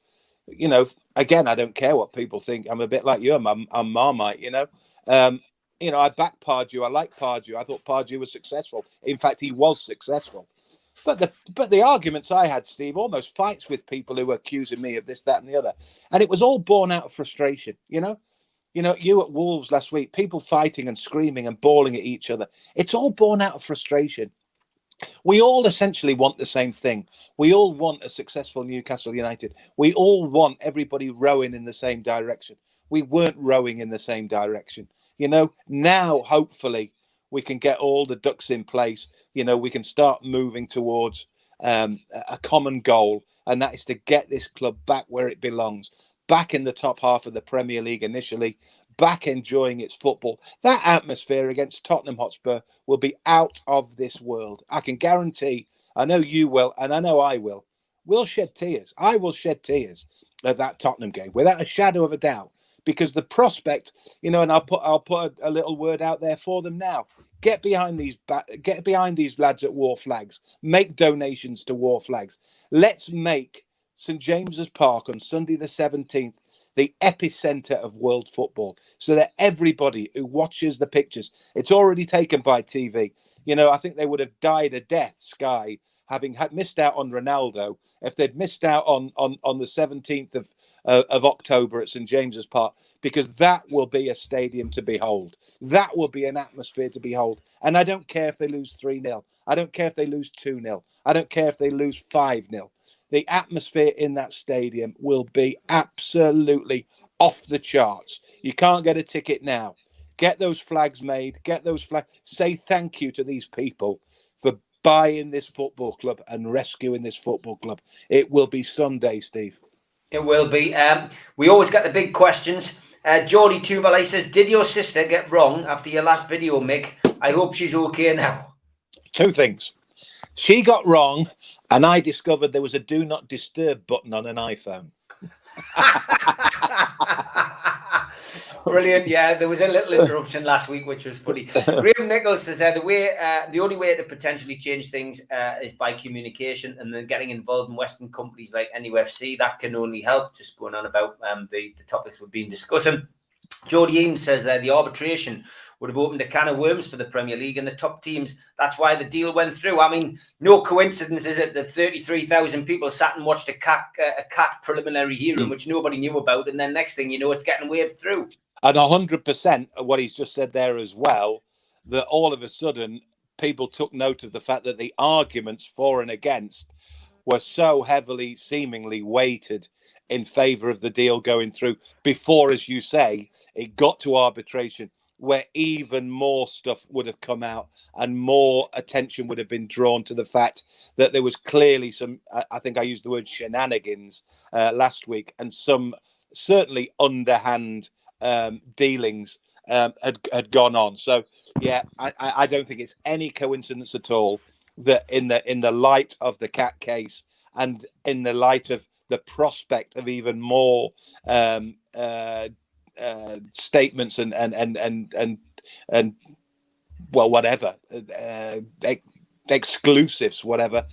again, I don't care what people think. I'm a bit like you. I'm Marmite, I backed Pardew. I liked Pardew. I thought Pardew was successful. In fact, he was successful. But the arguments I had, Steve, almost fights with people who were accusing me of this, that, and the other. And it was all born out of frustration, you at Wolves last week, people fighting and screaming and bawling at each other. It's all born out of frustration. We all essentially want the same thing. We all want a successful Newcastle United. We all want everybody rowing in the same direction. We weren't rowing in the same direction. Now, hopefully, we can get all the ducks in place. We can start moving towards a common goal, and that is to get this club back where it belongs, back in the top half of the Premier League initially, back enjoying its football. That atmosphere against Tottenham Hotspur will be out of this world. I can guarantee, I know you will, and I know I will. We'll shed tears. I will shed tears at that Tottenham game without a shadow of a doubt, because the prospect, and I'll put a little word out there for them now. Get behind these lads at War Flags. Make donations to War Flags. Let's make St James's Park on Sunday the 17th the epicenter of world football, so that everybody who watches the pictures, it's already taken by TV. I think they would have died a death, Sky, having missed out on Ronaldo, if they'd missed out on the 17th of October at St James's Park, because that will be a stadium to behold. That will be an atmosphere to behold. And I don't care if they lose 3-0. I don't care if they lose 2-0. I don't care if they lose 5-0. The atmosphere in that stadium will be absolutely off the charts. You can't get a ticket now. Get those flags made. Get those flags. Say thank you to these people for buying this football club and rescuing this football club. It will be someday, Steve. It will be. We always get the big questions. Geordie Tuvalay says, did your sister get wrong after your last video, Mick? I hope she's okay now. 2 things. She got wrong, and I discovered there was a do not disturb button on an iPhone. Brilliant. Yeah, there was a little interruption last week, which was funny. Graham Nichols says the only way to potentially change things is by communication, and then getting involved in Western companies like NUFC. That can only help. Just going on about the topics we've been discussing. Jody Eames says the arbitration would have opened a can of worms for the Premier League and the top teams. That's why the deal went through. I mean, no coincidence is it that 33,000 people sat and watched a CAT preliminary hearing, which nobody knew about, and then next thing you know, it's getting waved through. And 100% of what he's just said there as well, that all of a sudden people took note of the fact that the arguments for and against were so heavily, seemingly weighted in favour of the deal going through before, as you say, it got to arbitration, where even more stuff would have come out and more attention would have been drawn to the fact that there was clearly some, I think I used the word shenanigans last week, and some certainly underhand dealings had gone on. So yeah, I don't think it's any coincidence at all that in the light of the CAT case and in the light of the prospect of even more statements and well, whatever exclusives, whatever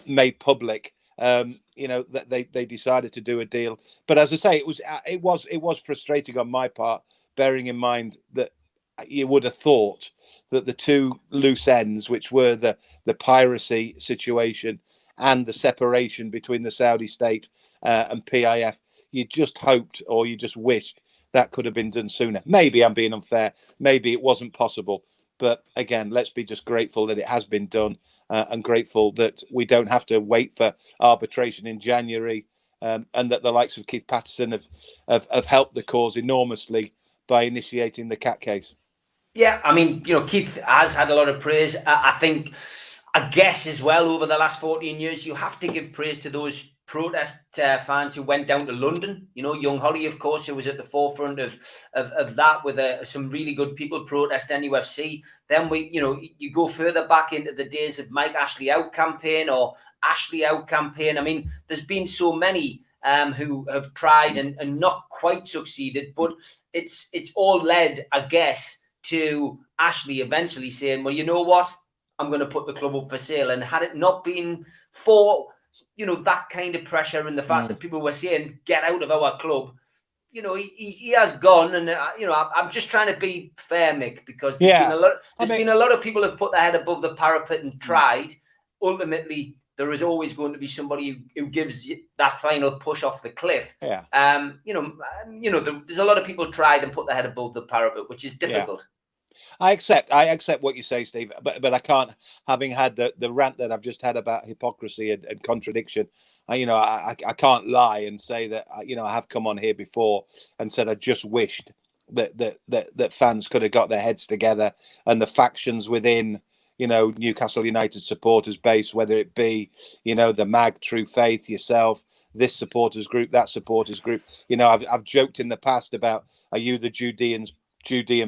made public, that they decided to do a deal. But as I say, it was frustrating on my part, bearing in mind that you would have thought that the 2 loose ends, which were the piracy situation and the separation between the Saudi state and PIF, you just hoped or you just wished that could have been done sooner. Maybe I'm being unfair. Maybe it wasn't possible. But again, let's be just grateful that it has been done, and grateful that we don't have to wait for arbitration in January, and that the likes of Keith Patterson have helped the cause enormously by initiating the CAT case. Yeah, I mean, Keith has had a lot of praise. I guess as well, over the last 14 years, you have to give praise to those protest fans who went down to London. Young Holly, of course, who was at the forefront of that with some really good people protest NUFC. Then you go further back into the days of Mike Ashley Out campaign or Ashley Out campaign. I mean, there's been so many who have tried and not quite succeeded, but it's all led, I guess, to Ashley eventually saying, well, you know what? I'm going to put the club up for sale. And had it not been for, that kind of pressure and the fact that people were saying, get out of our club, he has gone. And, I'm just trying to be fair, Mick, because there's been a lot of people who have put their head above the parapet and tried. Ultimately, there is always going to be somebody who gives that final push off the cliff. Yeah. There's a lot of people tried and put their head above the parapet, which is difficult. Yeah. I accept what you say, Steve, but I can't, having had the rant that I've just had about hypocrisy and contradiction, I can't lie and say that, I have come on here before and said I just wished that fans could have got their heads together, and the factions within, Newcastle United supporters base, whether it be, the MAG, True Faith, yourself, this supporters group, that supporters group. I've joked in the past about are you the Judean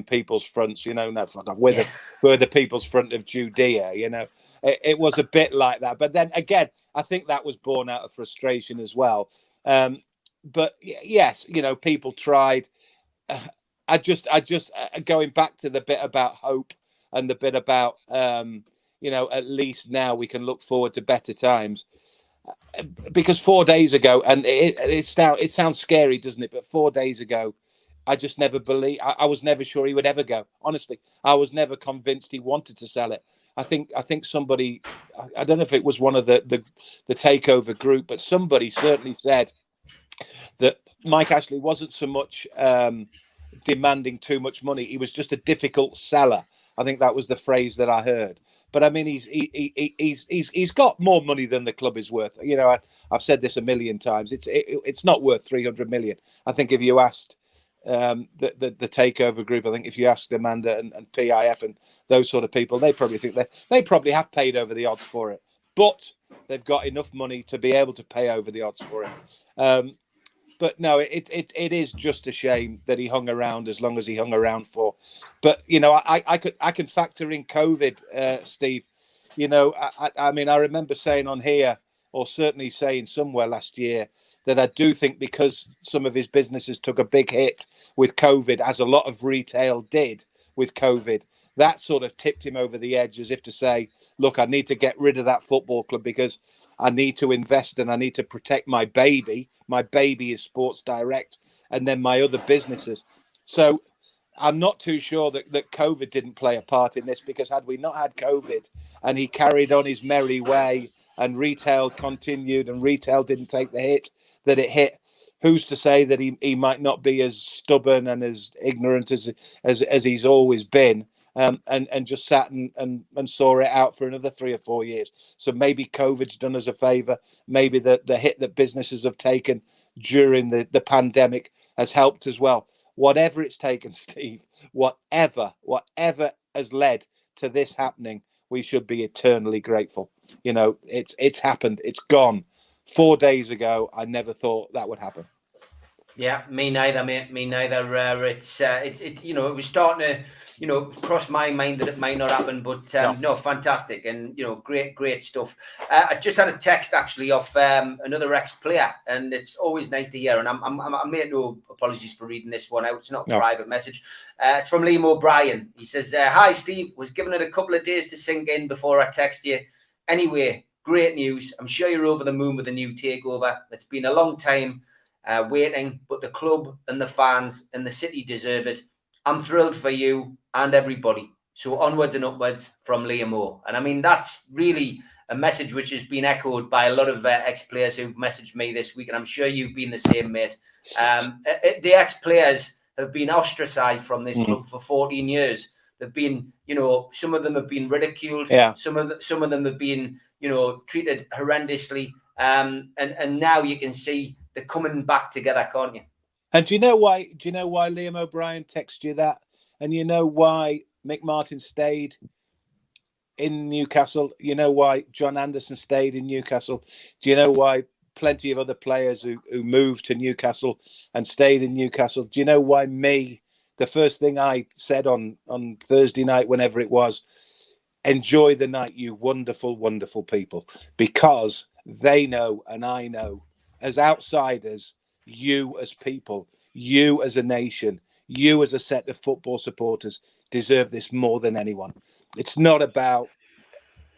People's Fronts? You know, no, we're the People's Front of Judea. You know, it was a bit like that. But then again, I think that was born out of frustration as well. But yes, you know, people tried. I just going back to the bit about hope and the bit about you know, at least now we can look forward to better times. Because 4 days ago, and it sounds scary, doesn't it? But 4 days ago, I just never believed. I was never sure he would ever go. Honestly, I was never convinced he wanted to sell it. I think somebody, I don't know if it was one of the takeover group, but somebody certainly said that Mike Ashley wasn't so much demanding too much money. He was just a difficult seller. I think that was the phrase that I heard. But I mean, he's got more money than the club is worth. You know, I've said this a million times. It's not worth 300 million. I think if you asked the takeover group, I think if you asked Amanda and PIF and those sort of people, they probably think they probably have paid over the odds for it. But they've got enough money to be able to pay over the odds for it. But no, it is just a shame that he hung around as long as he hung around for. But you know, I can factor in COVID, Steve. You know, I mean, I remember saying on here, or certainly saying somewhere last year, that I do think because some of his businesses took a big hit with COVID, as a lot of retail did with COVID, that sort of tipped him over the edge, as if to say, look, I need to get rid of that football club because I need to invest and I need to protect my baby. My baby is Sports Direct, and then my other businesses. So I'm not too sure that COVID didn't play a part in this, because had we not had COVID and he carried on his merry way and retail continued and retail didn't take the hit that it hit, who's to say that he might not be as stubborn and as ignorant as he's always been, and just sat and saw it out for another 3 or 4 years. So maybe COVID's done us a favor. Maybe the hit that businesses have taken during the pandemic has helped as well. Whatever it's taken, Steve, whatever has led to this happening, we should be eternally grateful. You know, it's happened. It's gone. 4 days ago, I never thought that would happen. Yeah, me neither, mate. Me neither. It's you know, it was starting to, you know, cross my mind that it might not happen, but no, fantastic, and you know, great stuff. I just had a text actually of another ex-player, and it's always nice to hear. And I made no apologies for reading this one out. It's not a private message. It's from Liam O'Brien. He says, "Hi Steve, was giving it a couple of days to sink in before I text you. Anyway, great news. I'm sure you're over the moon with the new takeover. It's been a long time." Waiting, but the club and the fans and the city deserve it. I'm thrilled for you and everybody. So onwards and upwards from Liam O. And I mean, that's really a message which has been echoed by a lot of ex-players who've messaged me this week, and I'm sure you've been the same, mate. The ex-players have been ostracised from this club for 14 years. They've been, you know, some of them have been ridiculed. Yeah. Some of them have been, you know, treated horrendously. And now you can see they're coming back together, can't you? And do you know why Liam O'Brien texted you that? And you know why Mick Martin stayed in Newcastle? You know why John Anderson stayed in Newcastle? Do you know why plenty of other players who moved to Newcastle and stayed in Newcastle? Do you know why me, the first thing I said on Thursday night, whenever it was, enjoy the night, you wonderful, wonderful people, because they know and I know, as outsiders, you as people, you as a nation, you as a set of football supporters deserve this more than anyone. It's not about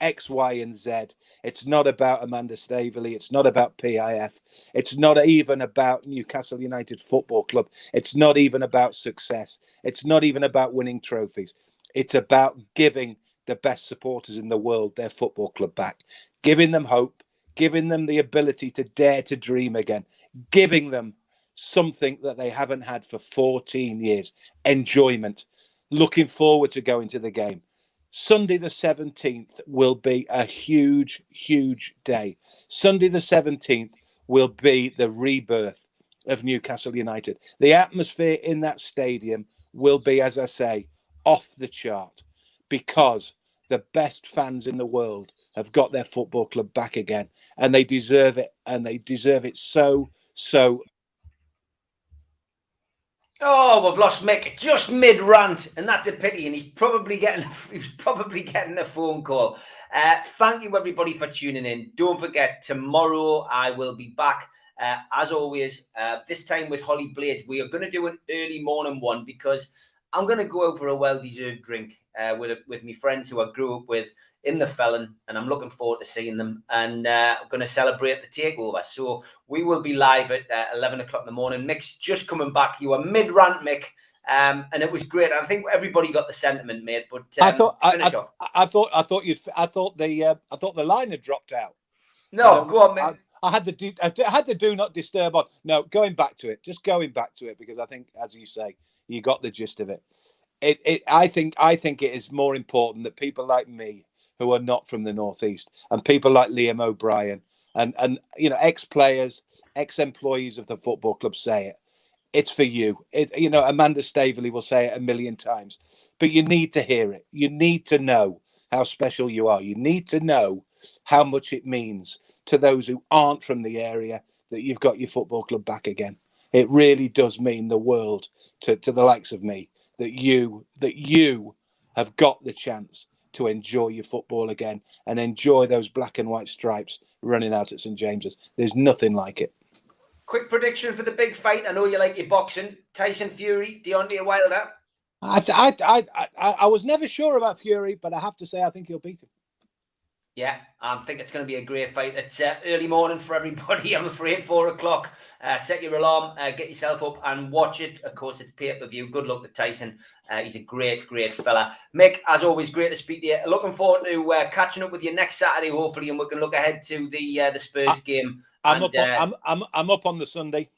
X, Y, and Z. It's not about Amanda Staveley. It's not about PIF. It's not even about Newcastle United Football Club. It's not even about success. It's not even about winning trophies. It's about giving the best supporters in the world their football club back, giving them hope, giving them the ability to dare to dream again, giving them something that they haven't had for 14 years, enjoyment, looking forward to going to the game. Sunday the 17th will be a huge, huge day. Sunday the 17th will be the rebirth of Newcastle United. The atmosphere in that stadium will be, as I say, off the chart, because the best fans in the world have got their football club back again, and they deserve it, and they deserve it so. Oh, we've lost Mick just mid-rant, and that's a pity. And he's probably getting a phone call. Thank you everybody for tuning in. Don't forget, tomorrow I will be back as always. This time with Holly Blades. We are going to do an early morning one because I'm going to go out for a well-deserved drink with my friends who I grew up with in the Felon, and I'm looking forward to seeing them. And I'm going to celebrate the takeover. So we will be live at 11 o'clock in the morning. Mick's just coming back. You were mid-rant, Mick, and it was great. I think everybody got the sentiment, mate. But finish off. I thought the line had dropped out. No, go on, Mick. I had the do not disturb on. No, going back to it, because I think, as you say, you got the gist of it. I think it is more important that people like me, who are not from the Northeast, and people like Liam O'Brien and ex-players, ex-employees of the football club say it. It's for you. Amanda Staveley will say it a million times, but you need to hear it. You need to know how special you are. You need to know how much it means to those who aren't from the area that you've got your football club back again. It really does mean the world to the likes of me that you have got the chance to enjoy your football again and enjoy those black and white stripes running out at St James's. There's nothing like it. Quick prediction for the big fight. I know you like your boxing. Tyson Fury, Deontay Wilder. I was never sure about Fury, but I have to say I think he'll beat him. Yeah, I think it's going to be a great fight. It's early morning for everybody, I'm afraid, 4 o'clock. Set your alarm, get yourself up and watch it. Of course, it's pay-per-view. Good luck to Tyson. He's a great, great fella. Mick, as always, great to speak to you. Looking forward to catching up with you next Saturday, hopefully, and we can look ahead to the Spurs game. I'm up on the Sunday.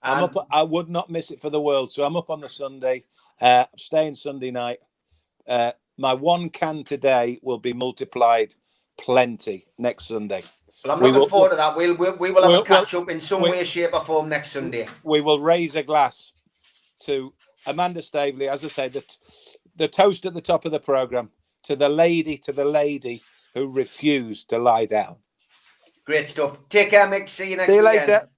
I would not miss it for the world. So I'm up on the Sunday. I'm staying Sunday night. My one can today will be multiplied plenty next Sunday. Well, I'm looking forward to that. We will have a catch up in some way, shape, or form next Sunday. We will raise a glass to Amanda Staveley, as I said, the toast at the top of the programme, to the lady who refused to lie down. Great stuff. Take care, Mick. See you next weekend. Later.